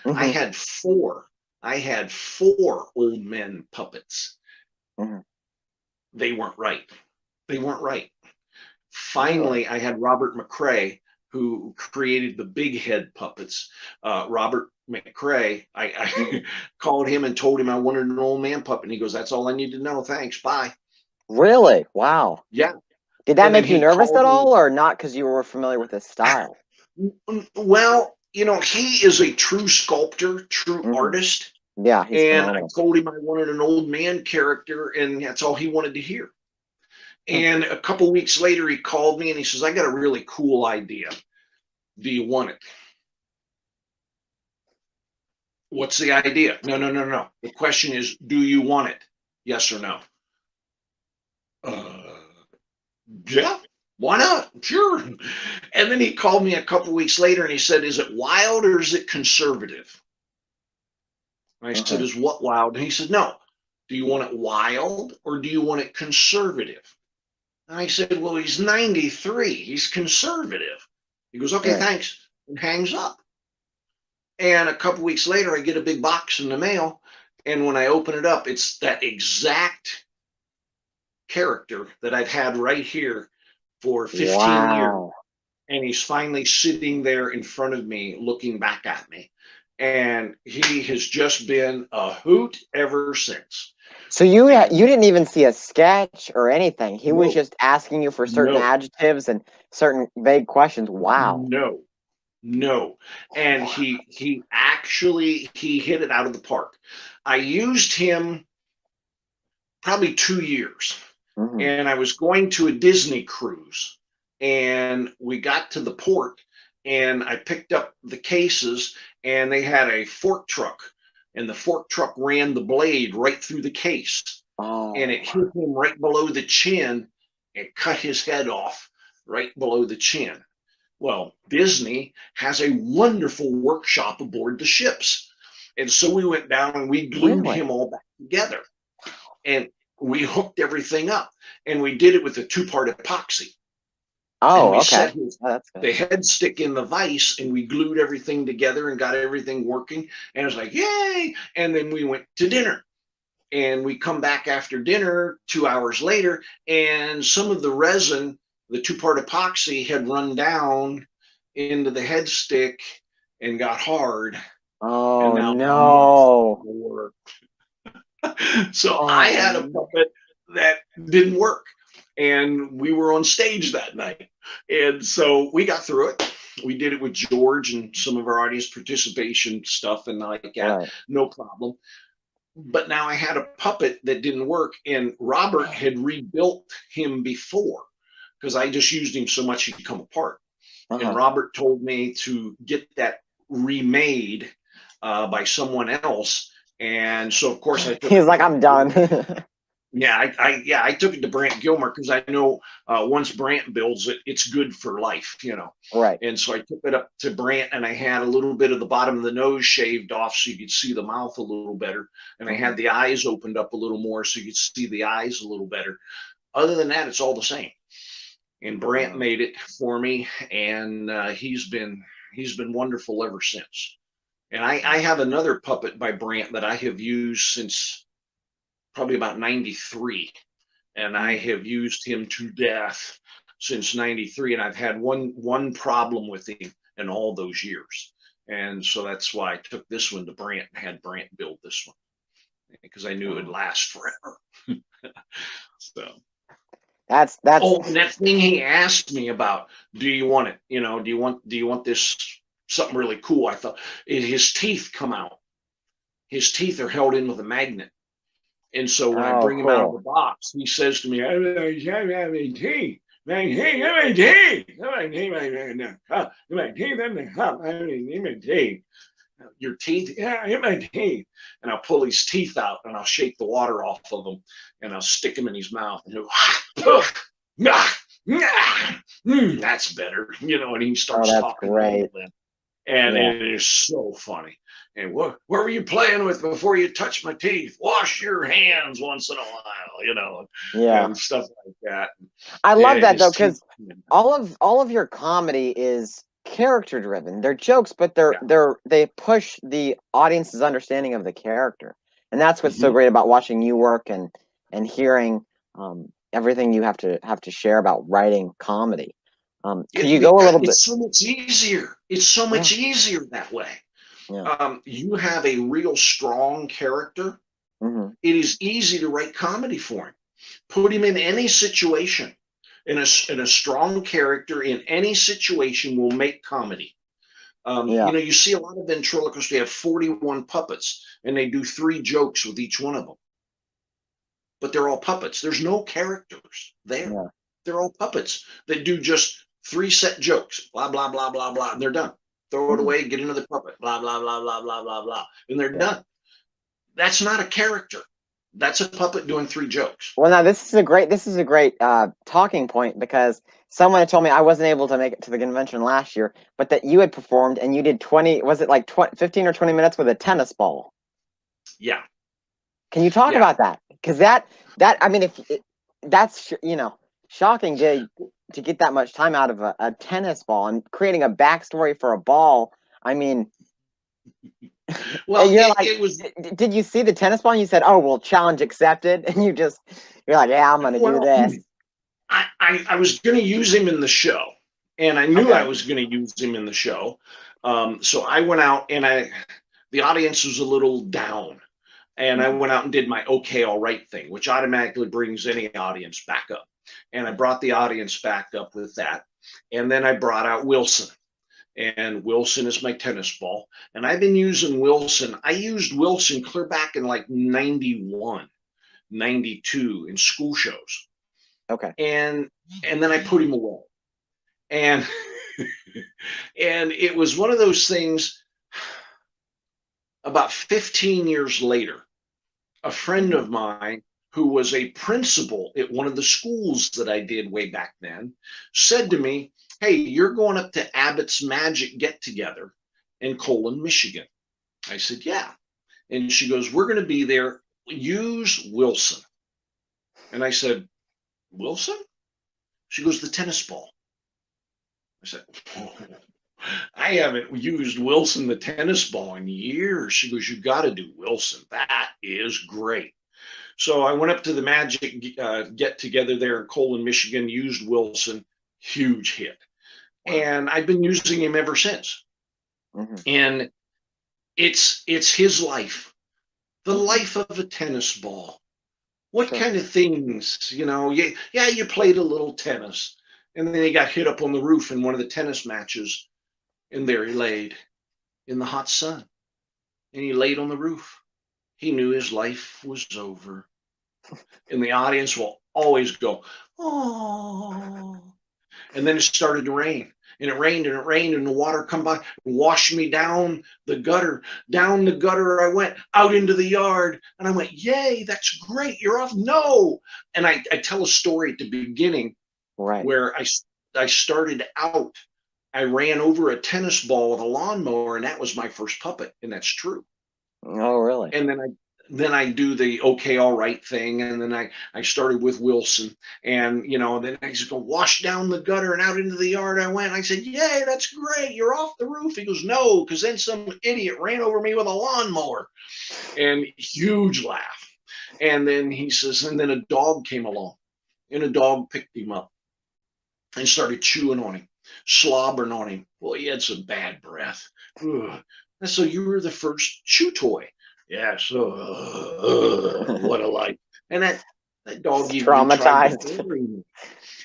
I Hmm. had four. I had four old men puppets. Hmm. They weren't right. They weren't right. Really? Finally, I had Robert McRae who created the big head puppets, Robert McCrae. I called him and told him I wanted an old man puppet. And he goes, "That's all I need to know. Thanks. Bye." Really? Wow. Yeah. Did that And then make you he nervous called at me. all, or not because you were familiar with his style? Well, he is a true sculptor, true Hmm. artist. Yeah, he's And I phenomenal. told him I wanted an old man character, and that's all he wanted to hear. Hmm. And a couple weeks later, he called me and he says, "I got a really cool idea. Do you want it?" What's the idea? No, no, no, no. The question is, do you want it? Yes or no? Uh, yeah, why not? Sure. And then he called me a couple weeks later and he said, "Is it wild or is it conservative?" And I said, Uh-huh. "Is what wild?" And he said, "No. Do you want it wild or do you want it conservative?" And I said, "Well, he's 93. He's conservative." He goes, "Okay, Right. thanks," and hangs up. And a couple weeks later, I get a big box in the mail. And when I open it up, it's that exact character that I've had right here for 15 years. Wow. And he's finally sitting there in front of me, looking back at me. And he has just been a hoot ever since. So you And didn't even see a sketch or anything. He was no, just asking you for certain no, adjectives and certain vague questions. Wow. no, no. And he actually he hit it out of the park. I used him probably 2 years. Hmm. And I was going to a Disney cruise, and we got to the port, and I picked up the cases, and they had a fork truck, and the fork truck ran the blade right through the case, and Oh, it hit him right below the chin and cut his head off right below the chin. Well, Disney has a wonderful workshop aboard the ships. And so we went down and we glued really? him all back together, and we hooked everything up, and we did it with a two-part epoxy, and Oh, we okay. set his Oh, that's good. the head stick in the vise, and we glued everything together and got everything working, and it was like, yay. And then we went to dinner, and we come back after dinner 2 hours later, and some of the resin, the two-part epoxy, had run down into the head stick and got hard, and Oh now no. more. So I Oh, had a puppet that didn't work, and we were on stage that night, and so we got through it. We did it with George and some of our audience participation stuff and like that, right. no problem. But now I had a puppet that didn't work, and Robert had rebuilt him before because I just used him so much he'd come apart. And Uh-huh. Robert told me to get that remade by someone else. And so, of course, I took He's it like, to I'm done. I took it to Brant Gilmer because I know once Brant builds it, it's good for life. Right. And so I took it up to Brant, and I had a little bit of the bottom of the nose shaved off so you could see the mouth a little better, and I Hmm. had the eyes opened up a little more so you could see the eyes a little better. Other than that, it's all the same. And Brant Wow. made it for me, and he's been wonderful ever since. And I have another puppet by Brant that I have used since probably about 93, and I Mm. have used him to death since 93, and I've had one problem with him in all those years. And so that's why I took this one to Brant and had Brant build this one because I knew it would Wow. last forever. So, That's oh, and that thing he asked me about, do you want it? Do you want this something really cool? I thought his teeth come out. His teeth are held in with a magnet. And so when I oh bring him out of the cool. box, he says to me, "I have a tea. My tea, my tea, my tea, my tea, my tea." Your teeth? Yeah, I have my teeth. And I'll pull his teeth out and I'll shake the water off of them and I'll stick them in his mouth and he'll, that's better. And he Oh, starts that's talking normal great. then. And Yeah. it is so funny. And what were you playing with before you touched my teeth? Wash your hands once in a while, Yeah. and stuff like that. I love Yeah, that though, his teeth. because all of your comedy is character driven. They're jokes, but they push the audience's understanding of the character, and that's what's so Mhm. great about watching you work and hearing everything you have to share about writing comedy. Could you go a little bit? It's so much easier. It's so much easier that way. Yeah. You have a real strong character. Hmm. It is easy to write comedy for him. Put him in any situation, in a strong character in any situation will make comedy. Yeah. You see a lot of ventriloquists, they have 41 puppets and they do 3 jokes with each one of them. But they're all puppets. There's no characters there. Yeah. They're all puppets that do just 3 set jokes, blah, blah, blah, blah, blah, and they're done. Throw it away, get another puppet, blah, blah, blah, blah, blah, blah, blah, and they're done. That's not a character. That's a puppet doing 3 jokes. Well, now this is a great talking point, because someone had told me I wasn't able to make it to the convention last year, but that you had performed and you did 20, was it like 15 or 20 minutes with a tennis ball? Yeah. Can you talk about that? Because that I mean, that's shocking to get that much time out of a tennis ball and creating a backstory for a ball. I mean, well, it was. Did you see the tennis ball and you said, "Oh, well, challenge accepted," and you're like, "Yeah, I'm going to do this." I was going to use him in the show, and I knew I was going to use him in the show. So I went out, and the audience was a little down. And I went out and did my okay, all right thing, which automatically brings any audience back up. And I brought the audience back up with that. And then I brought out Wilson. And Wilson is my tennis ball. And I've been using Wilson. I used Wilson clear back in like 91, 92 in school shows. Okay. And then I put him away. And and it was one of those things. About 15 years later, a friend of mine who was a principal at one of the schools that I did way back then said to me, "Hey, you're going up to Abbott's Magic Get Together in Colon, Michigan." I said, "Yeah." And she goes, "We're going to be there. Use Wilson." And I said, "Wilson?" She goes, "The tennis ball." I said, "Oh, I haven't used Wilson the tennis ball in years." She goes, "You got to do Wilson. That is great." So I went up to the Magic Get Together there in Colon, Michigan, used Wilson, huge hit. And I've been using him ever since. And it's his life, the life of a tennis ball. What kind of things, you played a little tennis, and then he got hit up on the roof in one of the tennis matches. And there he laid in the hot sun. And he laid on the roof. He knew his life was over. And the audience will always go, "Oh." And then it started to rain. And it rained and it rained, and the water come by and washed me down the gutter. Down the gutter I went, out into the yard. And I went, "Yay, that's great. You're off." No. And I tell a story at the beginning where I started out. I ran over a tennis ball with a lawnmower, and that was my first puppet, and that's true. Oh, really? And then I do the okay, all right thing, and then I started with Wilson, and then I just go wash down the gutter and out into the yard I went. I said, "Yay, that's great. You're off the roof." He goes, "No, because then some idiot ran over me with a lawnmower," and huge laugh. And then he says, and then a dog came along, and a dog picked him up and started chewing on him, slobbering on him. Well, he had some bad breath. Ugh. And so you were the first chew toy. Yeah, so what a life. And that dog even traumatized.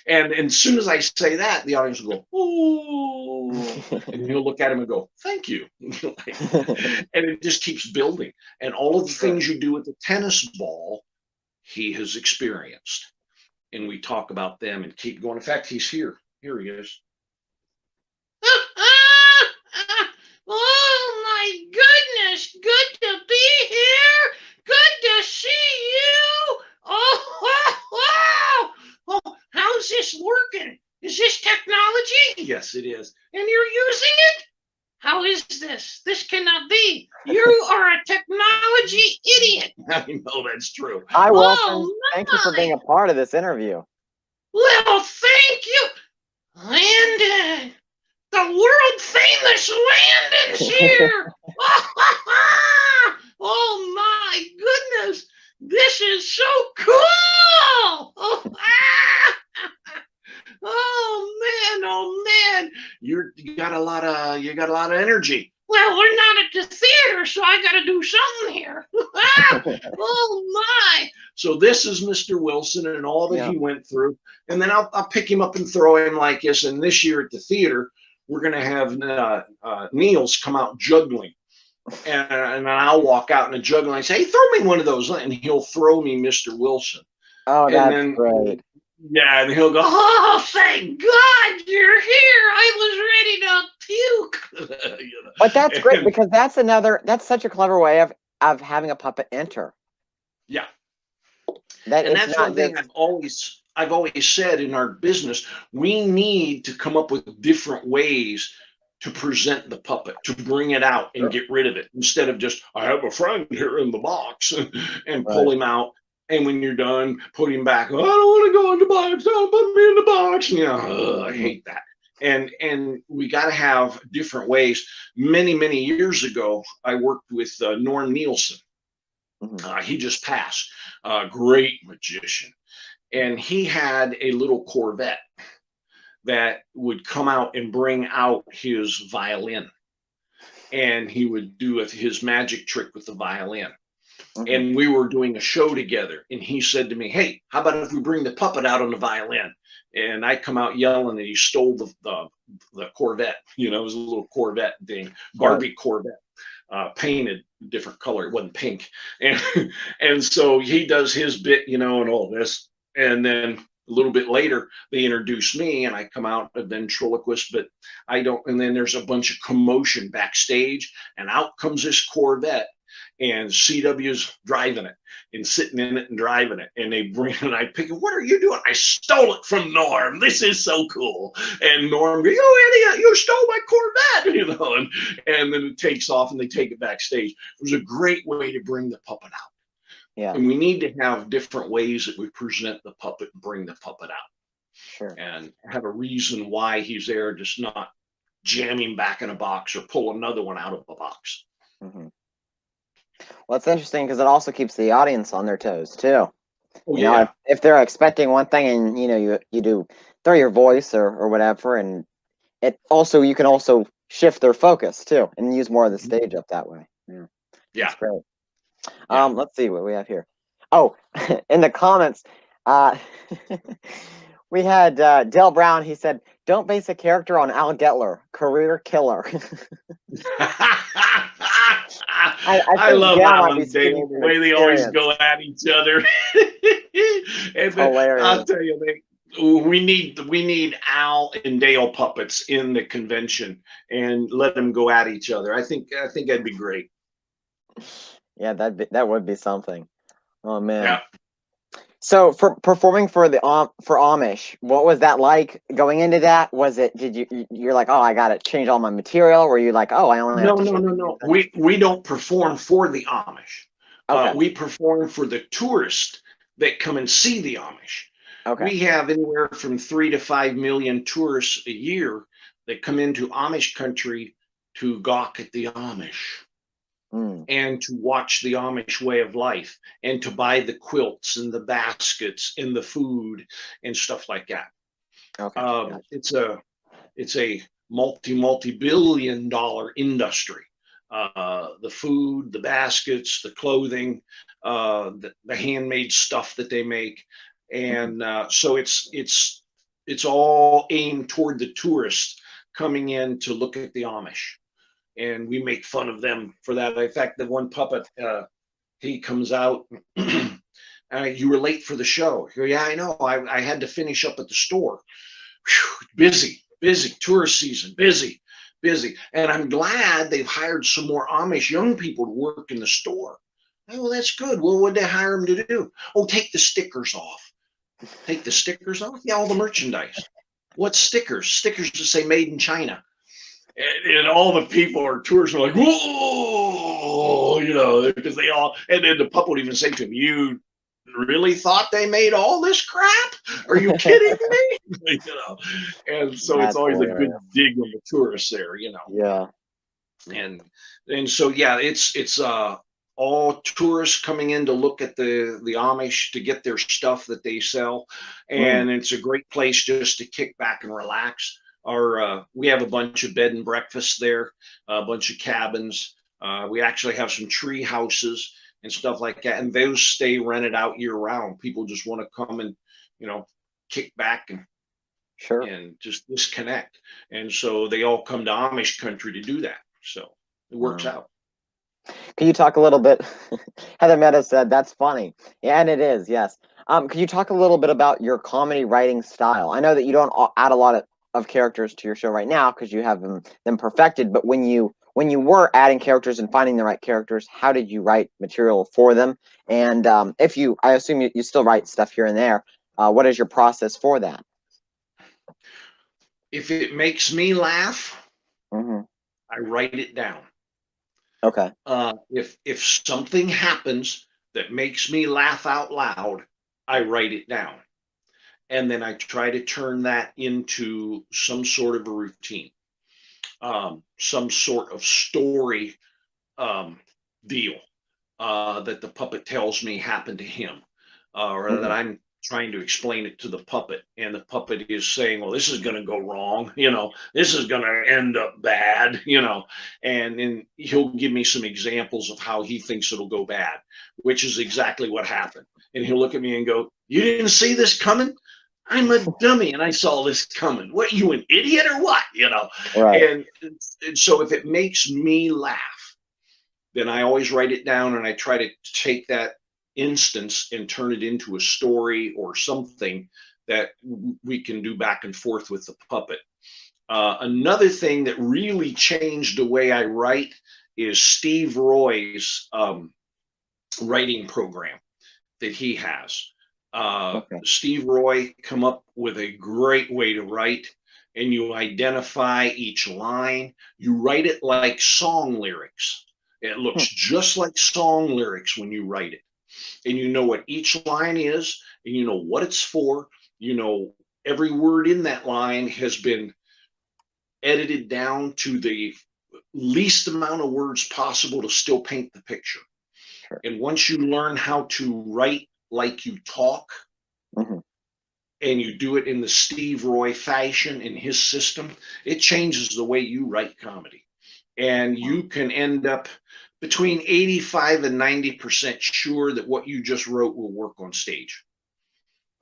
And as soon as I say that, the audience will go, "Oh," and you'll look at him and go, "Thank you." And it just keeps building. And all of the things you do with the tennis ball, he has experienced. And we talk about them and keep going. In fact, he's here. Here he is. Oh my goodness, good to be here. Good to see you. Oh, how's this working? Is this technology? Yes, it is. And you're using it? How is this? This cannot be. You are a technology idiot. I know that's true. Hi, Wilson. Thank you for being a part of this interview. Well, thank you. Landon. The world famous Landon's here. Oh my goodness. This is so cool. Oh man, oh of energy. Well, we're not at the theater, so I got to do something here. Oh my! So this is Mr. Wilson and all that Yeah. he went through, and then I'll pick him up and throw him like this. And this year at the theater, we're gonna have Niels come out juggling, and I'll walk out in a juggling. I say, "Hey, throw me one of those," and he'll throw me Mr. Wilson. Oh, And that's then, great. yeah, and he'll go, Oh, thank God you're here! I was ready to puke. you know. But that's great And, because that's such a clever way of having a puppet enter. yeah. That And it's that's not one thing just I've always said in our business, we need to come up with different ways to present the puppet, to bring it out and get rid of it, instead of just, I have a friend here in the box, and pull right. him out. And when you're done, put him back. Oh, I don't want to go in the box. Don't put me in the box. You know, I hate that. And we got to have different ways. Many years ago, I worked with Norm Nielsen. He just passed. Great magician. And he had a little Corvette that would come out and bring out his violin. And he would do his magic trick with the violin. And we were doing a show together. And he said to me, hey, how about if we bring the puppet out on the violin? And I come out yelling that he stole the Corvette. You know, it was a little Corvette thing, Barbie Corvette. Painted different color. It wasn't pink. And so he does his bit, you know, and all this. And then a little bit later, they introduce me, and I come out a ventriloquist, but I don't. And then there's a bunch of commotion backstage, and out comes this Corvette, and CW's driving it and sitting in it and driving it. And they bring it, and I pick it. What are you doing? I stole it from Norm. This is so cool. And Norm goes, you idiot, you stole my Corvette, you know, and then it takes off and they take it backstage. It was a great way to bring the puppet out. Yeah. And we need to have different ways that we present the puppet and bring the puppet out. Sure. And have a reason why he's there, just not jamming back in a box or pull another one out of a box. Well, it's interesting because it also keeps the audience on their toes too. Oh, You know, if they're expecting one thing and you do throw your voice or whatever, and you can also shift their focus too and use more of the stage up that way. Yeah. That's great. Let's see what we have here. Oh, in the comments, we had Dale Brown. He said, "Don't base a character on Al Getler, career killer." I love Dale that might one, be Dave. speaking The from way they always experience. go at each other. And Hilarious. I'll tell you, we need Al and Dale puppets in the convention and let them go at each other. I think that'd be great. Yeah, that would be something. Oh man. Yeah. So for performing for for Amish, what was that like going into that? Was it you're like, oh, I gotta change all my material? Were you like, oh, I only have to change No. We don't perform for the Amish. Okay. We perform for the tourists that come and see the Amish. Okay. We have anywhere from 3 to 5 million tourists a year that come into Amish country to gawk at the Amish and to watch the Amish way of life and to buy the quilts and the baskets and the food and stuff like that. Okay. It's a multi-billion dollar industry. The food, the baskets, the clothing, the handmade stuff that they make. And so it's all aimed toward the tourists coming in to look at the Amish, and we make fun of them for that. In fact, the one puppet, he comes out, you were late for the show. Yeah, I know. I had to finish up at the store. Whew, busy tourist season, busy. And I'm glad they've hired some more Amish young people to work in the store. Oh, well, that's good. Well, what did they hire them to do? Oh, take the stickers off. Take the stickers off? Yeah, all the merchandise. What stickers? Stickers to say made in China. And all the people or tourists are like, whoa, you know, because they all, and then the pup would even say to him, you really thought they made all this crap? Are you kidding me? You know, and so That's it's always hilarious. a good dig on the tourists there, you know. Yeah. And so yeah, it's all tourists coming in to look at the Amish to get their stuff that they sell, and it's a great place just to kick back and relax. we have a bunch of bed and breakfasts there, a bunch of cabins. We actually have some tree houses and stuff like that, and those stay rented out year round. People just want to come and, you know, kick back Sure. and just disconnect. And so they all come to Amish country to do that. So it works Wow. out. Could you talk a little bit? Heather Meta said that's funny. Yeah, and it is. Yes. Could you talk a little bit about your comedy writing style? I know that you don't add a lot of characters to your show right now because you have them perfected. But when you were adding characters and finding the right characters, how did you write material for them? And if you, I assume you still write stuff here and there. What is your process for that? If it makes me laugh, Mm-hmm. I write it down. Okay. If something happens that makes me laugh out loud, I write it down. And then I try to turn that into some sort of a routine, some sort of story deal that the puppet tells me happened to him, or that Mm-hmm. I'm trying to explain it to the puppet, and the puppet is saying, "Well, this is going to go wrong, you know, this is going to end up bad, you know," and then he'll give me some examples of how he thinks it'll go bad, which is exactly what happened. And he'll look at me and go, "You didn't see this coming? I'm a dummy and I saw this coming. What, you an idiot or what?" You know, Right. and so if it makes me laugh, then I always write it down and I try to take that instance and turn it into a story or something that we can do back and forth with the puppet. Another thing that really changed the way I write is Steve Roy's writing program that he has. Okay. Steve Roy come up with a great way to write, and you identify each line. You write it like song lyrics. It looks Hmm. just like song lyrics when you write it, and you know what each line is, and you know what it's for. You know every word in that line has been edited down to the least amount of words possible to still paint the picture. Sure. And once you learn how to write like you talk, Mm-hmm. and you do it in the Steve Roy fashion in his system, it changes the way you write comedy. And you can end up between 85 and 90% sure that what you just wrote will work on stage.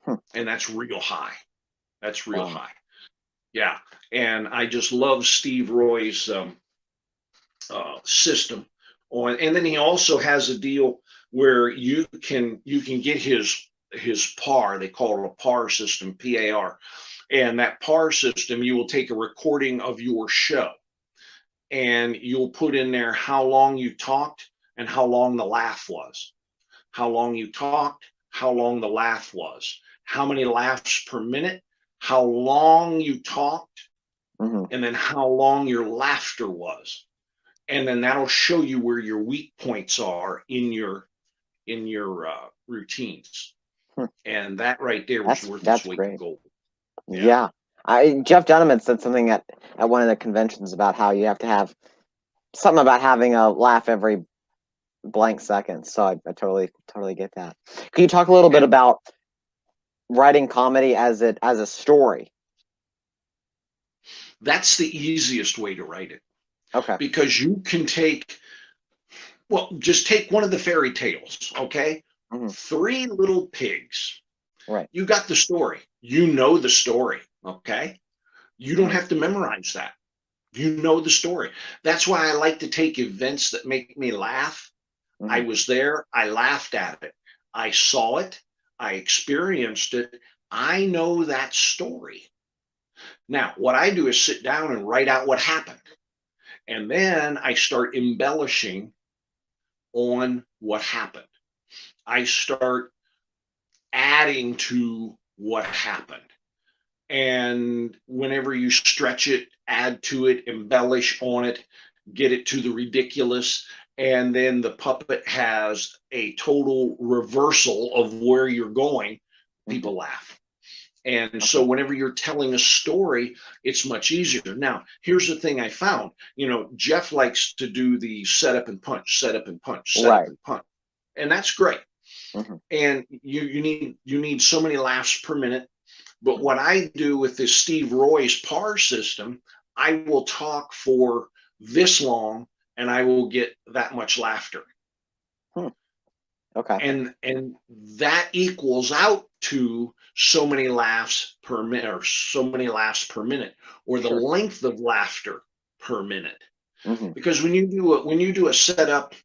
Hmm. And that's real high. That's real Wow. high. Yeah. And I just love Steve Roy's system on. And then he also has a deal where you can get his par. They call it a par system, PAR. And that par system, you will take a recording of your show and you'll put in there how long you talked and how long the laugh was. How long you talked, how long the laugh was, how many laughs per minute, how long you talked, Mm-hmm. and then how long your laughter was. And then that'll show you where your weak points are in your routines. Hmm. And that right there was worth its That's weight in great. gold. Yeah. Yeah. Jeff Dunham had said something at one of the conventions about how you have to have something about having a laugh every blank second. So I totally get that. Can you talk a little bit And about writing comedy as a story? that's the easiest way to write it Okay. because you can take, well, just take one of the fairy tales, okay? Mm-hmm. Three little pigs. Right. You got the story. You know the story, okay? You don't Mm-hmm. have to memorize that. You know the story. That's why I like to take events that make me laugh. I Mm-hmm. was there. I laughed at it. I saw it. I experienced it. I know that story. Now, what I do is sit down and write out what happened. And then I start embellishing on what happened. I start adding to what happened. And whenever you stretch it, add to it, embellish on it, get it to the ridiculous, and then the puppet has a total reversal of where you're going, Mm-hmm. people laugh. And so Okay. whenever you're telling a story, it's much easier. Now, here's the thing I found. You know, Jeff likes to do the setup and punch, setup and punch, setup Right. and punch. And that's great. Mm-hmm. And you need so many laughs per minute. But what I do with this Steve Roy's PAR system, I will talk for this long and I will get that much laughter. Hmm. Okay. And that equals out to so many laughs per minute, or so many laughs per minute, or the Sure. length of laughter per minute. Hmm. Because when you do a setup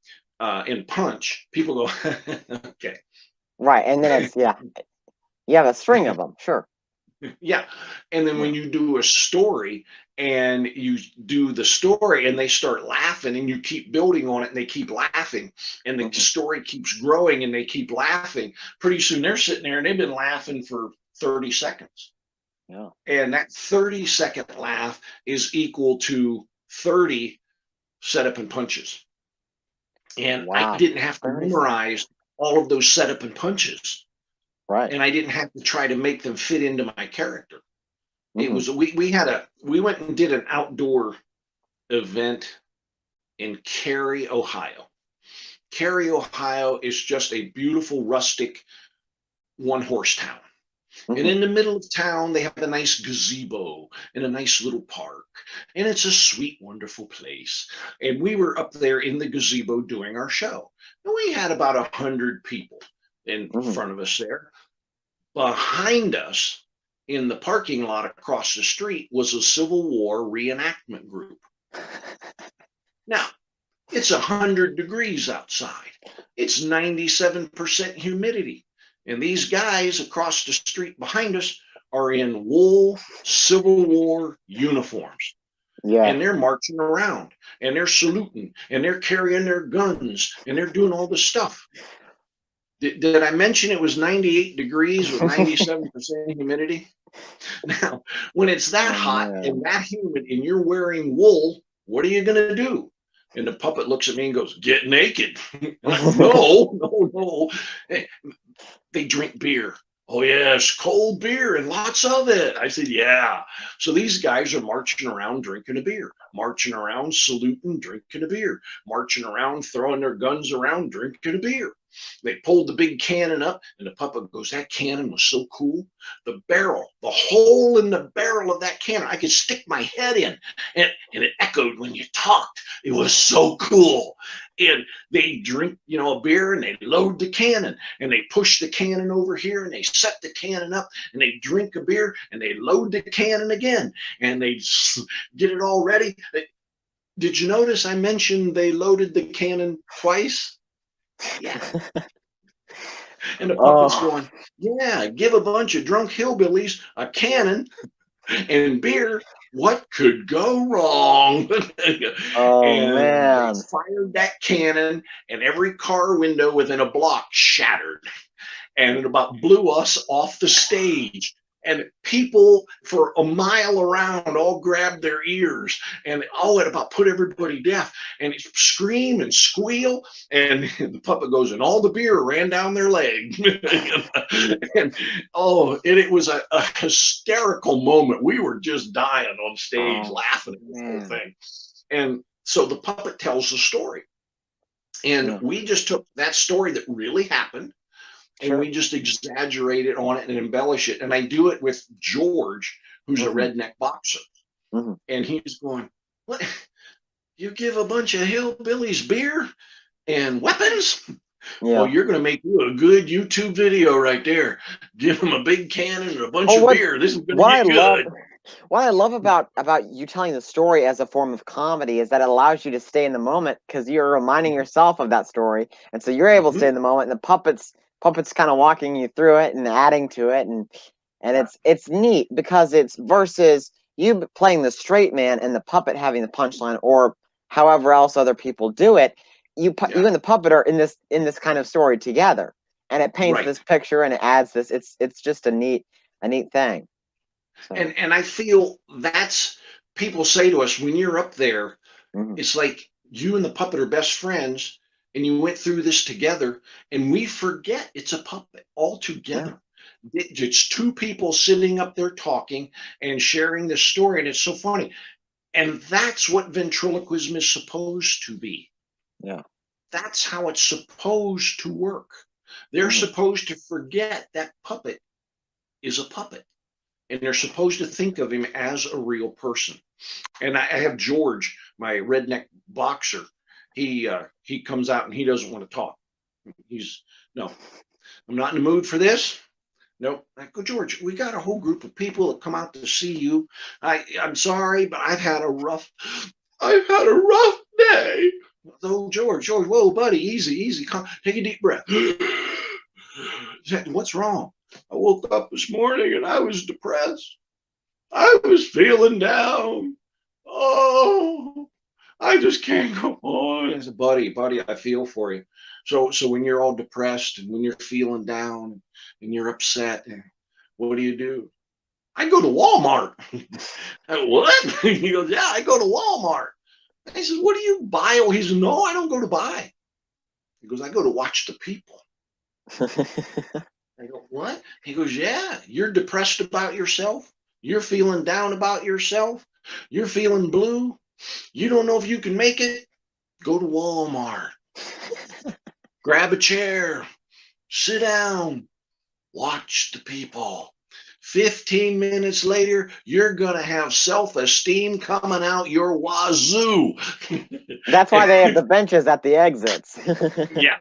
in Punch, people go, okay, Right. And then it's, yeah, you have a string of them. Sure. yeah. And then Yeah. when you do a story and you do the story and they start laughing and you keep building on it and they keep laughing and the Hmm. story keeps growing and they keep laughing, pretty soon they're sitting there and they've been laughing for 30 seconds. Yeah. And that 30-second laugh is equal to 30 setup and punches. And I Wow. didn't have to 30 seconds. memorize all of those setup and punches. Right. And I didn't have to try to make them fit into my character. It Hmm. was we went and did an outdoor event in Cary, Ohio. Cary, Ohio is just a beautiful rustic one-horse town. And Hmm. in the middle of town, they have a nice gazebo and a nice little park. And it's a sweet, wonderful place. And we were up there in the gazebo doing our show. And we had about 100 people in Hmm. front of us there. Behind us, in the parking lot across the street, was a Civil War reenactment group. Now, it's 100 degrees outside. It's 97% humidity. And these guys across the street behind us are in wool Civil War uniforms. Yeah. And they're marching around and they're saluting and they're carrying their guns and they're doing all this stuff. Did I mention it was 98 degrees with 97% humidity? Now, when it's that Oh hot man. and that humid and you're wearing wool, what are you going to do? And the puppet looks at me and goes, "Get naked." And I go, "No, no, no." They drink beer. "Oh, yes, cold beer and lots of it." I said, "Yeah." So these guys are marching around drinking a beer, marching around saluting, drinking a beer, marching around throwing their guns around, drinking a beer. They pulled the big cannon up, and the puppet goes, "That cannon was so cool. The barrel, the hole in the barrel of that cannon, I could stick my head in, and it echoed when you talked. It was so cool." And they drink, a beer, and they load the cannon, and they push the cannon over here, and they set the cannon up, and they drink a beer, and they load the cannon again, and they get it all ready. Did you notice I mentioned they loaded the cannon twice? Yeah. And the puppet's Oh. going, "Yeah, give a bunch of drunk hillbillies a cannon and beer. What could go wrong?" Oh And they man. fired that cannon, and every car window within a block shattered. And it about blew us off the stage. And people for a mile around all grabbed their ears, and it about put everybody deaf. And it scream and squeal, and the puppet goes, "And all the beer ran down their leg." And it was a hysterical moment. We were just dying on stage Oh laughing at this whole man. thing. And so the puppet tells the story. And Yeah. we just took that story that really happened and Sure. we just exaggerate it on it and embellish it. And I do it with George, who's a Hmm. redneck boxer. Hmm. And he's going, "What? You give a bunch of hillbillies beer and weapons? Well, Yeah. you're going to make you a good YouTube video right there. Give them a big cannon and a bunch Oh, of beer. This is going to what I get love good." what I love about you telling the story as a form of comedy is that it allows you to stay in the moment because you're reminding yourself of that story, and so you're able to stay Mhm. in the moment. And the puppets kind of walking you through it and adding to it, and it's neat because it's versus you playing the straight man and the puppet having the punchline or however else other people do it. You Yeah, and the puppet are in this kind of story together, and it paints this right. picture and it adds this. It's just a neat thing. So. And I feel that's people say to us when you're up there, Mhm. it's like you and the puppet are best friends and you went through this together, and we forget it's a puppet Yeah. altogether. It's two people sitting up there talking and sharing this story, and it's so funny. And that's what ventriloquism is supposed to be. Yeah. That's how it's supposed to work. They're Mhm. supposed to forget that puppet is a puppet. and they're supposed to think of him as a real person. And I have George, my redneck boxer. He comes out and he doesn't want to talk. He's no, I'm not in the mood for this. Nope. I go, George, we got a whole group of people that come out to see you. I'm sorry, but I've had a rough day. Oh, George, whoa, buddy, easy. Take a deep breath. What's wrong? I woke up this morning and I was depressed. I was feeling down. Oh, I just can't go on. I said, buddy, I feel for you. So when you're all depressed and when you're feeling down and you're upset, what do? I go to Walmart. What? He goes, yeah, I go to Walmart. I said, what do you buy? Oh, he said, no, I don't go to buy. He goes, I go to watch the people. I go, what? He goes, yeah, you're depressed about yourself. You're feeling down about yourself. You're feeling blue. You don't know if you can make it. Go to Walmart. Grab a chair. Sit down. Watch the people. 15 minutes later, you're going to have self-esteem coming out your wazoo. That's why they have the benches at the exits. Yeah.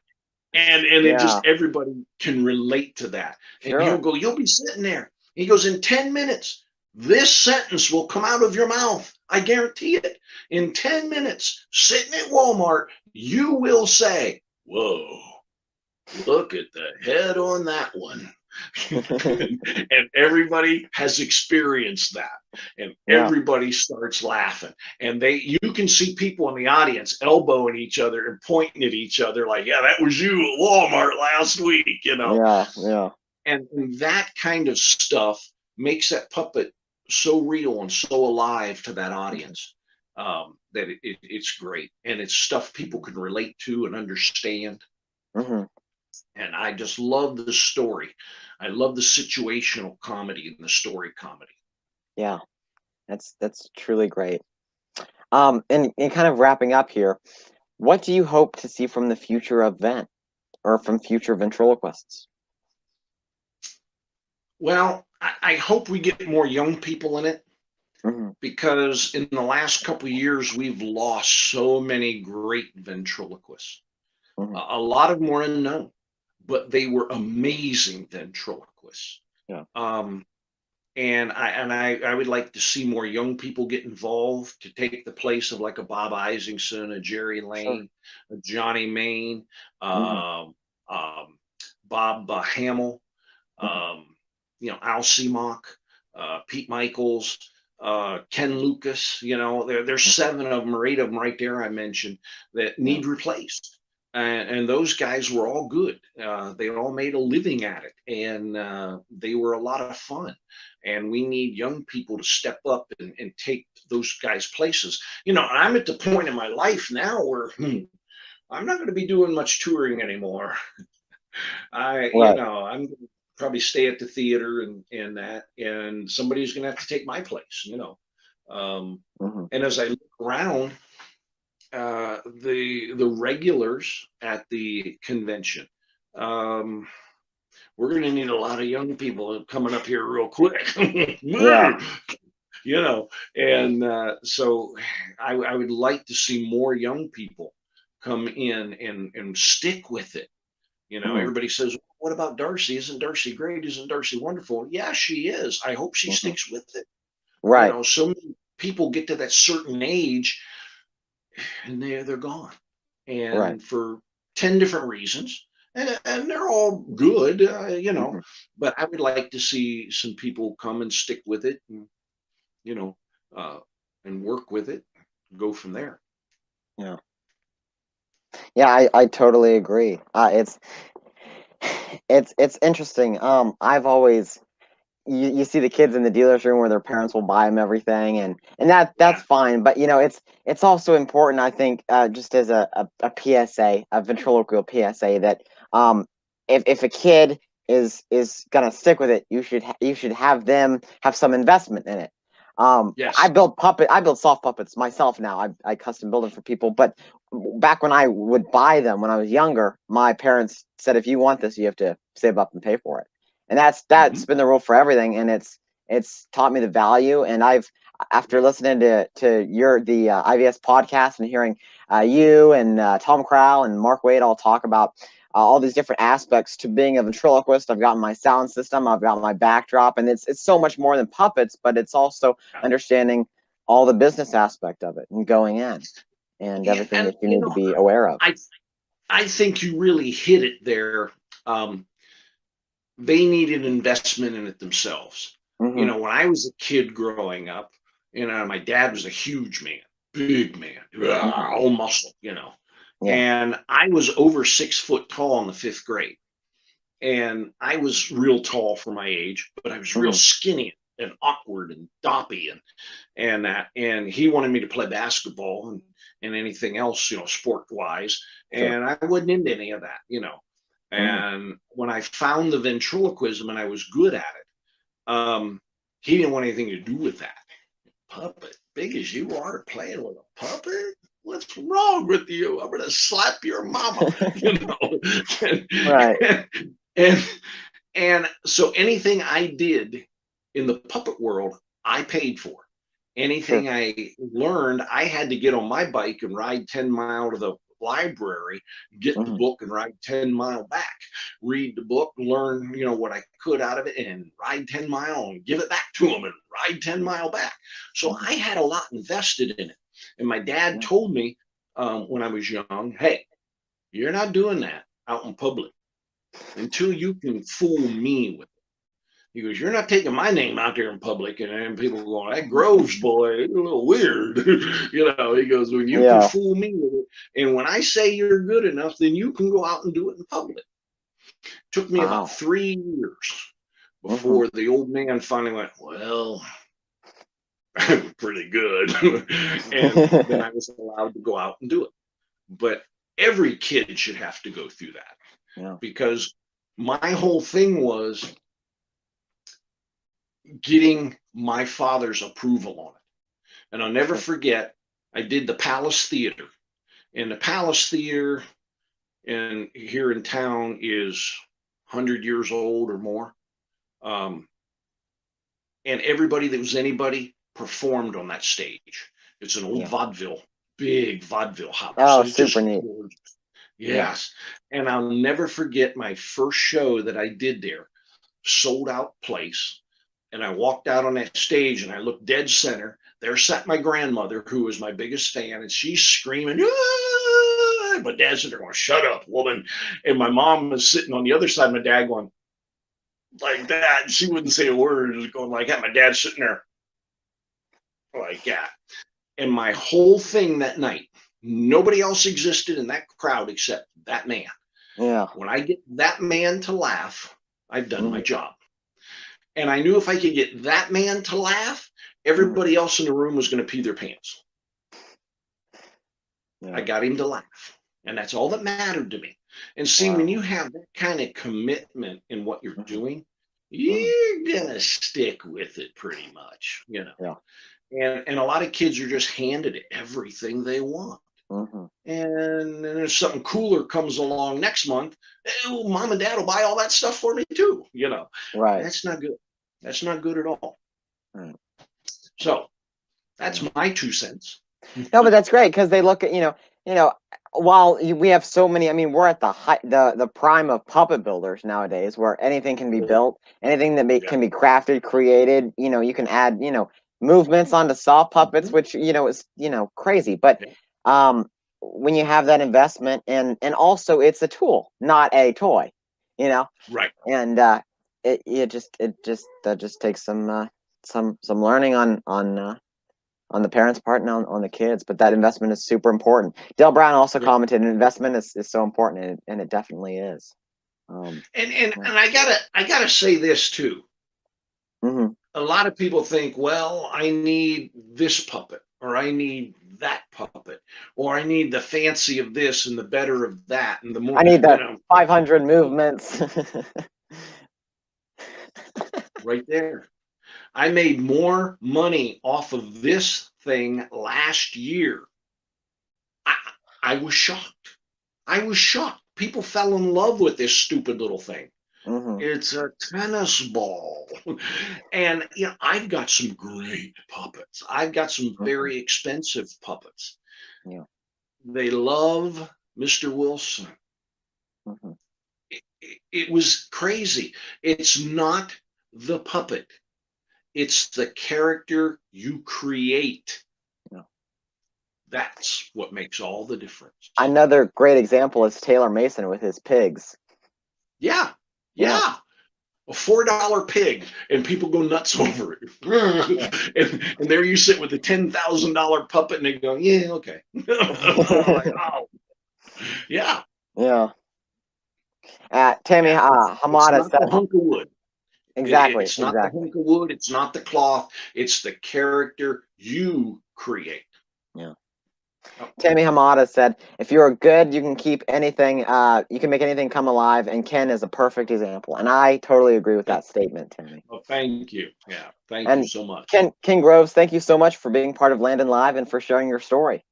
And it just, everybody can relate to that. Sure. And he'll go, you'll be sitting there. He goes, in 10 minutes, this sentence will come out of your mouth. I guarantee it. In 10 minutes, sitting at Walmart, you will say, whoa, look at the head on that one. And everybody has experienced that, and everybody starts laughing, and you can see people in the audience elbowing each other and pointing at each other like, yeah, that was you at Walmart last week, and that kind of stuff makes that puppet so real and so alive to that audience, that it's great, and it's stuff people can relate to and understand. And I just love the story. I love the situational comedy and the story comedy. Yeah, that's truly great. And kind of wrapping up here, what do you hope to see from the future of Vent, or from future ventriloquists? Well, I hope we get more young people in it, because in the last couple of years, we've lost so many great ventriloquists. A lot of them were unknown, but they were amazing ventriloquists. And I would like to see more young people get involved to take the place of like a Bob Isingson, a Jerry Lane, a Johnny Main, Bob Hamill, Al Seamock, Pete Michaels, Ken Lucas. There's 7 of them or 8 of them right there I mentioned that need replaced. And those guys were all good. They all made a living at it, and they were a lot of fun. And we need young people to step up and take those guys' places. I'm at the point in my life now where I'm not going to be doing much touring anymore. I'm going to probably stay at the theater and that, and somebody's going to have to take my place. And as I look around, the regulars at the convention, we're going to need a lot of young people coming up here real quick. And so I would like to see more young people come in and stick with it. Everybody says, what about Darcy? Isn't Darcy great? Isn't Darcy wonderful? Yeah, she is. I hope she sticks with it. So many people get to that certain age and they're gone, and for 10 different reasons, and they're all good, but I would like to see some people come and stick with it, and and work with it, go from there. I totally agree. It's interesting. I've always, you see the kids in the dealer's room where their parents will buy them everything, and that's fine. But it's also important, I think, just as a PSA, a ventriloquial PSA, that if a kid is gonna stick with it, you should have them have some investment in it. I build soft puppets myself now. I custom build them for people. But back when I would buy them when I was younger, my parents said, if you want this, you have to save up and pay for it. And that's been the rule for everything. And It's taught me the value, and after listening to the IVS podcast and hearing you and Tom Crowell and Mark Wade all talk about all these different aspects to being a ventriloquist. I've got my sound system, I've got my backdrop, and it's so much more than puppets, but it's also understanding all the business aspect of it and going in and everything that you need to be aware of. I think you really hit it there. They need an investment in it themselves. Mm-hmm. When I was a kid growing up, my dad was a huge man, big man, all muscle, Yeah. And I was over 6 foot tall in the 5th grade. And I was real tall for my age, but I was real skinny and awkward and doppy and he wanted me to play basketball and anything else, sport wise. Sure. And I wasn't into any of that, And when I found the ventriloquism and I was good at it, he didn't want anything to do with that. Puppet, big as you are, playing with a puppet? What's wrong with you? I'm gonna slap your mama, Right. And so anything I did in the puppet world, I paid for. Anything I learned, I had to get on my bike and ride 10 miles to the library, get the book and ride 10 miles back, read the book, learn, what I could out of it, and ride 10 miles and give it back to them and ride 10 miles back. So I had a lot invested in it. And my dad told me when I was young, hey, you're not doing that out in public until you can fool me with it. He goes, you're not taking my name out there in public. And then people going, that Groves boy, it's a little weird. He goes, when you can fool me with it, and when I say you're good enough, then you can go out and do it in public. It took me about 3 years before the old man finally went, well, I'm pretty good. And then I was allowed to go out and do it. But every kid should have to go through that because my whole thing was getting my father's approval on it. And I'll never forget, I did the Palace Theater. And the Palace Theater here in town is 100 years old or more. And everybody that was anybody performed on that stage. It's an old vaudeville, big vaudeville house. Oh, super neat. Yes. And I'll never forget my first show that I did there, sold out place. And I walked out on that stage and I looked dead center. There sat my grandmother, who was my biggest fan, and she's screaming, ah! My dad's sitting there going, shut up, woman. And my mom was sitting on the other side of my dad going like that. She wouldn't say a word. It was going like that. My dad's sitting there like that. And my whole thing that night, nobody else existed in that crowd except that man. Yeah. When I get that man to laugh, I've done my job. And I knew if I could get that man to laugh, everybody else in the room was going to pee their pants. I got him to laugh. And that's all that mattered to me. And see, when you have that kind of commitment in what you're doing, you're going to stick with it pretty much, Yeah. And a lot of kids are just handed everything they want. And then if something cooler comes along next month, mom and dad will buy all that stuff for me too, Right. That's not good. That's not good at all. Right. So that's my 2 cents. No, but that's great because they look at, while we have so many, I mean, we're at the prime of puppet builders nowadays, where anything can be built, anything that can be crafted, created. You can add, movements onto saw puppets, which is crazy. But when you have that investment, and also it's a tool, not a toy, Right. And it just takes some learning on the parents' part and on the kids, but that investment is super important. Dale Brown also commented, an investment is so important, and it definitely is. And I gotta say this too. A lot of people think, well, I need this puppet, or I need that puppet, or I need the fancy of this and the better of that, and the more I need the 500 movements. Right there. I made more money off of this thing last year. I was shocked. I was shocked. People fell in love with this stupid little thing. Mm-hmm. It's a tennis ball. And I've got some great puppets. I've got some Mm-hmm. very expensive puppets. Yeah. They love Mr. Wilson. Mm-hmm. It was crazy. It's not the puppet, it's the character you create. Yeah. That's what makes all the difference. Another great example is Taylor Mason with his pigs. Yeah, Yeah. yeah. A $4 pig, and people go nuts over it. and there you sit with a $10,000 puppet, and they go, "Yeah, okay." Like, oh, yeah. Yeah. Tammy Yeah. It's Hamada not said the hunk of wood. exactly, It's not the exactly. hunk of wood. It's not the cloth. It's the character you create. Yeah. Oh, Tammy Hamada said, "If you're good, you can keep anything. You can make anything come alive." And Ken is a perfect example. And I totally agree with that statement, Tammy. well, thank you. Yeah, thank you And so much. Ken Groves, thank you so much for being part of Landon Live and for sharing your story.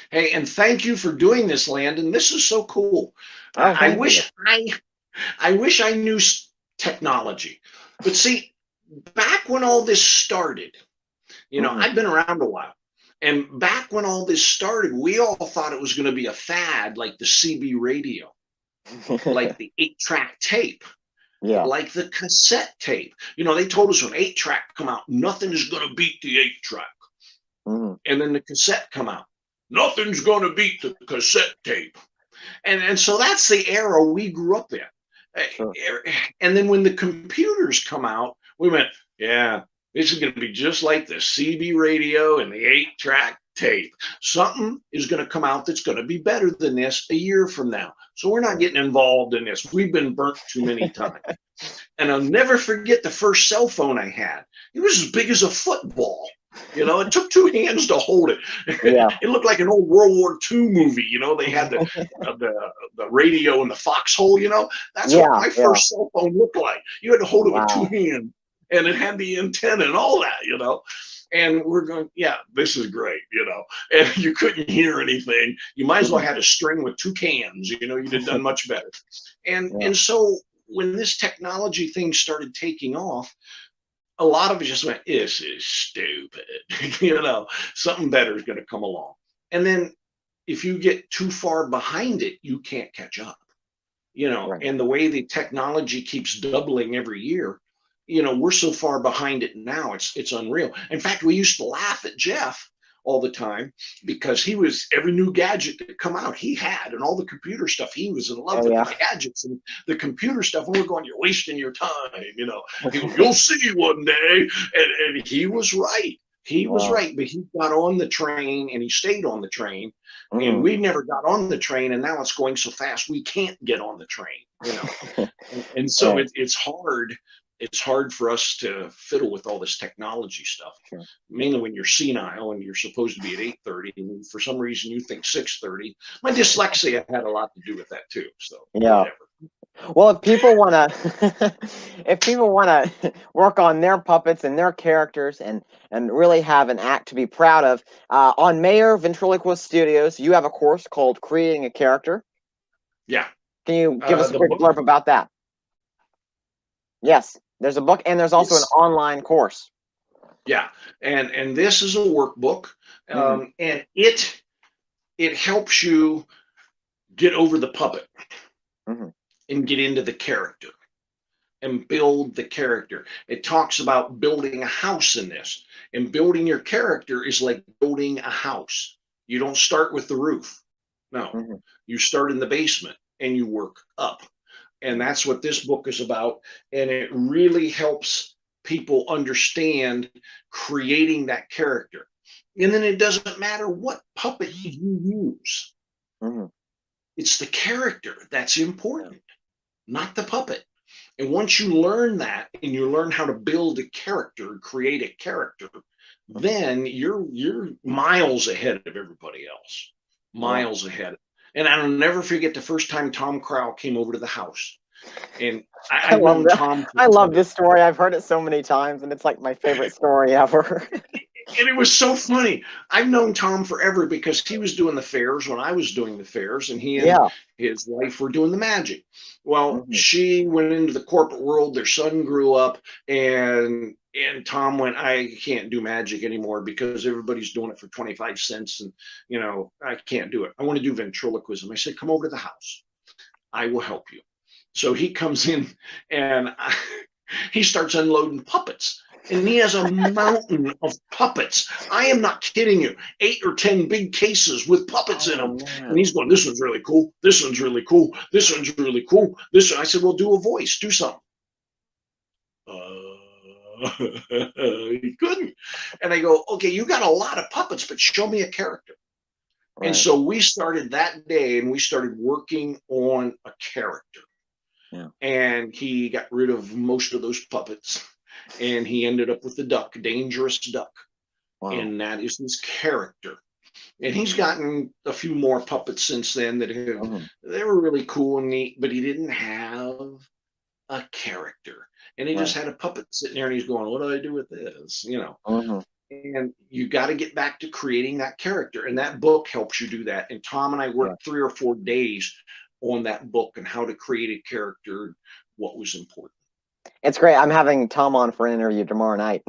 Hey, and thank you for doing this, Landon. This is so cool. Oh, I thank you. wish I wish I knew technology, but see, back when all this started, Mm-hmm. I've been around a while. And back when all this started, we all thought it was going to be a fad like the CB radio, like the 8-track tape, Yeah. like the cassette tape. They told us when 8-track come out, nothing is going to beat the 8-track. Mm-hmm. And then the cassette come out, nothing's going to beat the cassette tape. And so that's the era we grew up in. Sure. And then when the computers come out, we went, yeah, this is going to be just like the CB radio and the 8-track tape. Something is going to come out that's going to be better than this a year from now. So we're not getting involved in this. We've been burnt too many times. And I'll never forget the first cell phone I had. It was as big as a football. It took two hands to hold it. Yeah. It looked like an old World War II movie. They had the radio in the foxhole. That's what Yeah. my Yeah. first cell phone looked like. You had to hold it with two Wow. hands, and it had the antenna and all that. And we're going, yeah, this is great. And you couldn't hear anything. You might as well have a string with two cans. You'd have done much better. And Yeah. and so when this technology thing started taking off, a lot of it just went, this is stupid. Something better is going to come along. And then if you get too far behind it, you can't catch up. Right. And the way the technology keeps doubling every year, we're so far behind it now, it's unreal. In fact, we used to laugh at Jeff all the time because he was every new gadget that come out he had, and all the computer stuff. He was in love Oh with yeah. the gadgets and the computer stuff. And we're going, you're wasting your time. You'll see one day. And he was right. He was Wow. right. But he got on the train and he stayed on the train. And Mm-hmm. we never got on the train, and now it's going so fast we can't get on the train. And so Right. it's hard. It's hard for us to fiddle with all this technology stuff, Sure. mainly when you're senile and you're supposed to be at 8:30, and for some reason you think 6:30. My dyslexia had a lot to do with that too. So Yeah. whatever. Well, if people want to, if people want to work on their puppets and their characters and really have an act to be proud of, on Mayor Ventriloquist Studios, you have a course called Creating a Character. Yeah. Can you give us a The quick book. blurb about that? Yes, there's a book and there's also an online course. Yeah, and this is a workbook, Mm-hmm. and it helps you get over the puppet Mm-hmm. and get into the character and build the character. It talks about building a house in this, and building your character is like building a house. You don't start with the roof. No, Mm-hmm. you start in the basement and you work up. And that's what this book is about. And it really helps people understand creating that character. And then it doesn't matter what puppet you use, Mm-hmm. it's the character that's important, not the puppet. And once you learn that and you learn how to build a character, create a character, then you're miles ahead of everybody else. Yeah. Miles ahead. And I'll never forget the first time Tom Crowell came over to the house. And I I've love known that. Tom for I love this story. I've heard it so many times, and it's like my favorite story ever. And it was so funny. I've known Tom forever because he was doing the fairs when I was doing the fairs, and he and Yeah. his wife were doing the magic. Well, Mhm. she went into the corporate world. Their son grew up, and Tom went, I can't do magic anymore because everybody's doing it for 25 cents, and I can't do it. I want to do ventriloquism. I said, come over to the house. I will help you. So he comes in and he starts unloading puppets. And he has a mountain of puppets. I am not kidding you. 8 or 10 big cases with puppets in them. Oh And man. he's going, this one's really cool. This one's really cool. This one's really cool. This one. I said, well, do a voice. Do something. He couldn't. And I go, okay, you got a lot of puppets, but show me a character. And Right. so we started that day and we started working on a character. Yeah. And he got rid of most of those puppets and he ended up with the duck, Dangerous Duck. Wow. And that is his character. And he's gotten a few more puppets since then that have, Mhm. they were really cool and neat, but he didn't have a character. And he just Right. had a puppet sitting there and he's going, what do I do with this? Mhm. And you got to get back to creating that character. And that book helps you do that. And Tom and I Yeah. worked 3 or 4 days on that book and how to create a character, what was important. It's great. I'm having Tom on for an interview tomorrow night.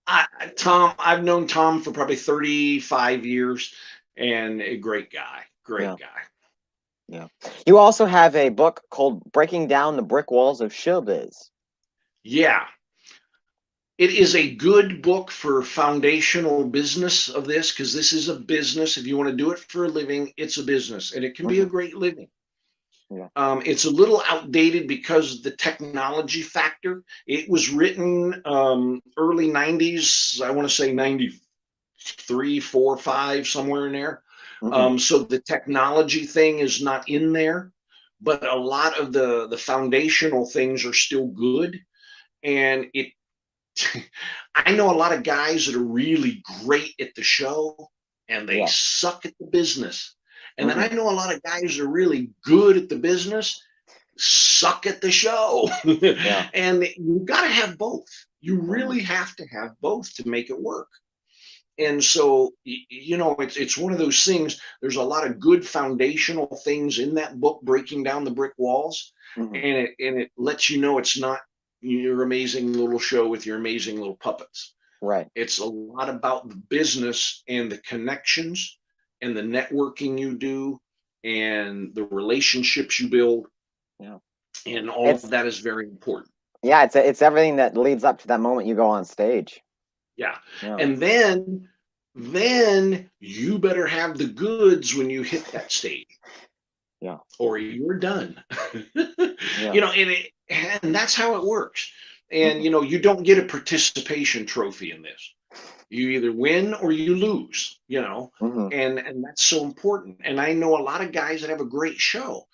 I've known Tom for probably 35 years and a great guy, great Yeah. guy. Yeah. You also have a book called Breaking Down the Brick Walls of Showbiz. Yeah. It is a good book for foundational business of this because this is a business. If you want to do it for a living, it's a business and it can be a Mhm. great living. Yeah. It's a little outdated because of the technology factor. It was written early 90s, I want to say 93, 4, 5, somewhere in there. Mhm. So the technology thing is not in there, but a lot of the foundational things are still good. And it I know a lot of guys that are really great at the show and they Yeah. suck at the business. And then I Mhm. know a lot of guys that are really good at the business, suck at the show. Yeah. And you got to have both. You Mhm. really have to have both to make it work. And so, it's one of those things. There's a lot of good foundational things in that book, Breaking Down the Brick Walls, Mhm. and it lets you know it's not your amazing little show with your amazing little puppets. Right. It's a lot about the business and the connections and the networking you do and the relationships you build, Yeah. and all of It's that is very important. yeah, it's everything that leads up to that moment you go on stage. Yeah. Yeah. And then you better have the goods when you hit that stage Yeah. or you're done. Yeah. And that's how it works. And Mhm. you don't get a participation trophy in this. You either win or you lose. Mhm. And that's so important. And I know a lot of guys that have a great show,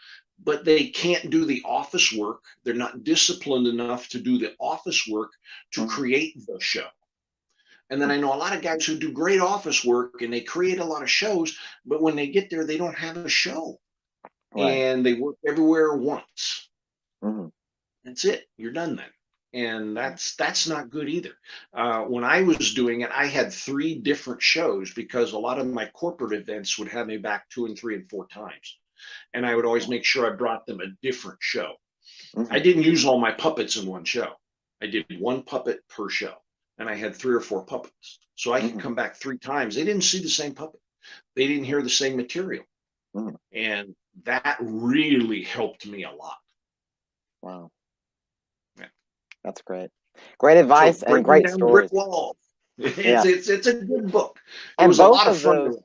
but they can't do the office work. They're not disciplined enough to do the office work to Mhm. create the show. And then Mhm. I know a lot of guys who do great office work and they create a lot of shows, but when they get there, they don't have a show Right. and they work everywhere once. Mhm. That's it. You're done then. And that's not good either. When I was doing it, I had 3 different shows because a lot of my corporate events would have me back 2 and 3 and 4 times, and I would always make sure I brought them a different show. I Mhm. didn't use all my puppets in one show. I did one puppet per show, and I had 3 or 4 puppets, so I could Mhm. come back 3 times. They didn't see the same puppet. They didn't hear the same material, Mhm. and that really helped me a lot. Wow. Yeah. That's great. Great So advice and breaking great down the brick stories. wall. It's Yeah. it's it's a good book. It And was a lot of fun to read.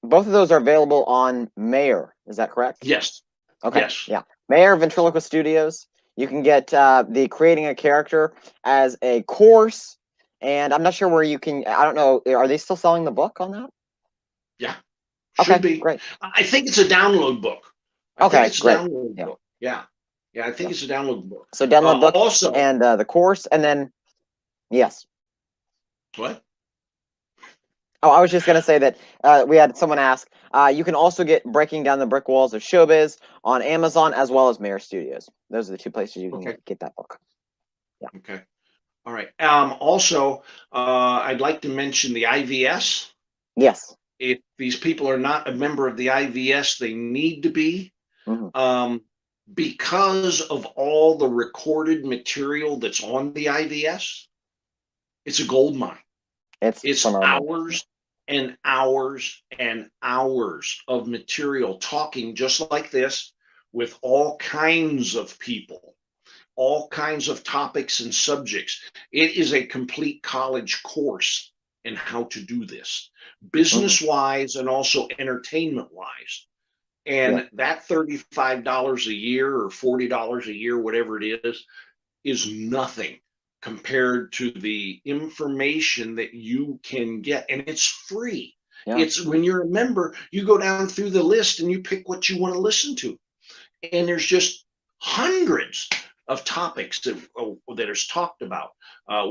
both of those are available on Mayor. Is that correct? Yes. Okay. Yes. Yeah. Mayor Ventriloquist Studios. You can get the creating a character as a course, and I'm not sure where you can. I don't know. Are they still selling the book on that? Yeah. Okay. Should be. Great. I think it's a download book. I think Okay. it's a Great. download Yeah. book. Yeah. Yeah, I think Yeah. it's a download book. So download book Also, and the course, and then yes. what? Oh, I was just gonna say that we had someone ask. You can also get Breaking Down the Brick Walls of Showbiz on Amazon as well as Mayor Studios. Those are the 2 places you can Okay. get that book. Yeah. Okay. All right. Also, I'd like to mention the IVS. Yes. If these people are not a member of the IVS, they need to be. Hmm. Because of all the recorded material that's on the IVS, it's a gold mine. It's It's phenomenal. hours and hours and hours of material talking just like this with all kinds of people, all kinds of topics and subjects. It is a complete college course in how to do this, Hmm. business wise and also entertainment wise. Yeah. And that $35 a year or $40 a year, whatever it is nothing compared to the information that you can get. And it's free. Yeah. It's when you're a member, you go down through the list and you pick what you want to listen to. And there's just hundreds of topics that is talked about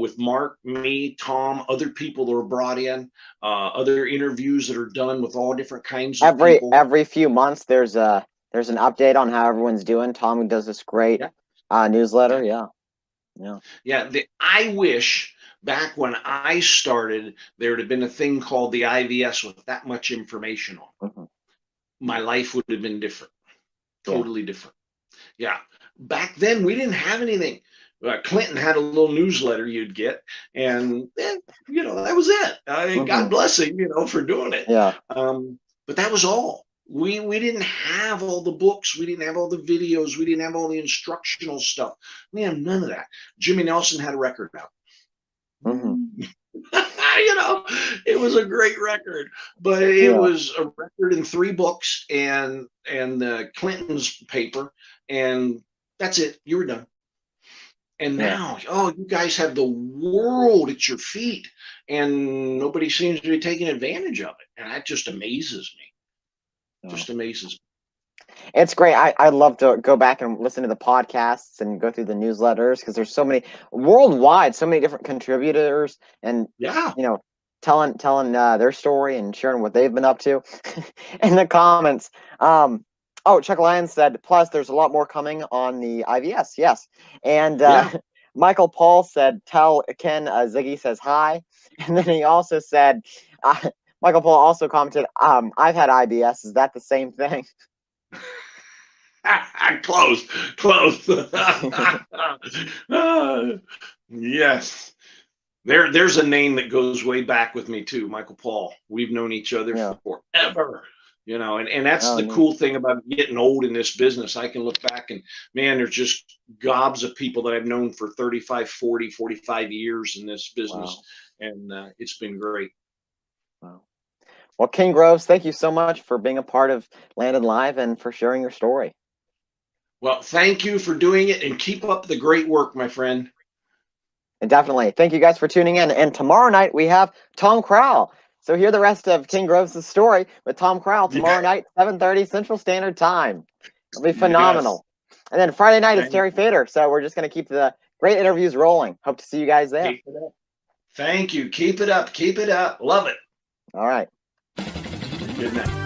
with Mark, me, Tom, other people that are brought in, other interviews that are done with all different kinds of people. Every few months there's an update on how everyone's doing. Tommy does this great newsletter. Yeah. Yeah. Yeah. I wish back when I started, there would have been a thing called the IVS with that much information on. Hmm. My life would have been different, Yeah. totally different. Yeah. Back then, we didn't have anything. Clinton had a little newsletter you'd get, and that was it. God Hmm. bless him, for doing it. Yeah. But that was all. We didn't have all the books. We didn't have all the videos. We didn't have all the instructional stuff. We have none of that. Jimmy Nelson had a record out. Hmm. It was a great record, but it Yeah. was a record in 3 books and Clinton's paper, and that's it. You were done. And Yeah. now, you guys have the world at your feet, and nobody seems to be taking advantage of it, and that just amazes me. Yeah. Just amazes me. It's great. I love to go back and listen to the podcasts and go through the newsletters because there's so many worldwide, so many different contributors and Yeah. telling their story and sharing what they've been up to. In the comments, Chuck Lyons said, plus there's a lot more coming on the IVS. Yes, and Yeah. Michael Paul said, tell Ken Ziggy says hi, and then he also said, Michael Paul also commented, I've had IBS. Is that the same thing? Close. Yes. There's a name that goes way back with me too, Michael Paul. We've known each other Yeah. forever, and that's Oh, the neat. cool thing about getting old in this business. I can look back and, man, there's just gobs of people that I've known for 35, 40, 45 years in this business. Wow. And it's been great. Wow. Well, King Groves, thank you so much for being a part of Landed Live and for sharing your story. Well, thank you for doing it, and keep up the great work, my friend. And definitely. Thank you guys for tuning in. And tomorrow night we have Tom Crowell. So hear the rest of King Groves' story with Tom Crowell tomorrow night, 7:30 Central Standard Time. It'll be phenomenal. Yes. And then Friday night is Terry Fader. So we're just going to keep the great interviews rolling. Hope to see you guys there. Keep it up. Thank you. Keep it up. Keep it up. Love it. All right. Good night.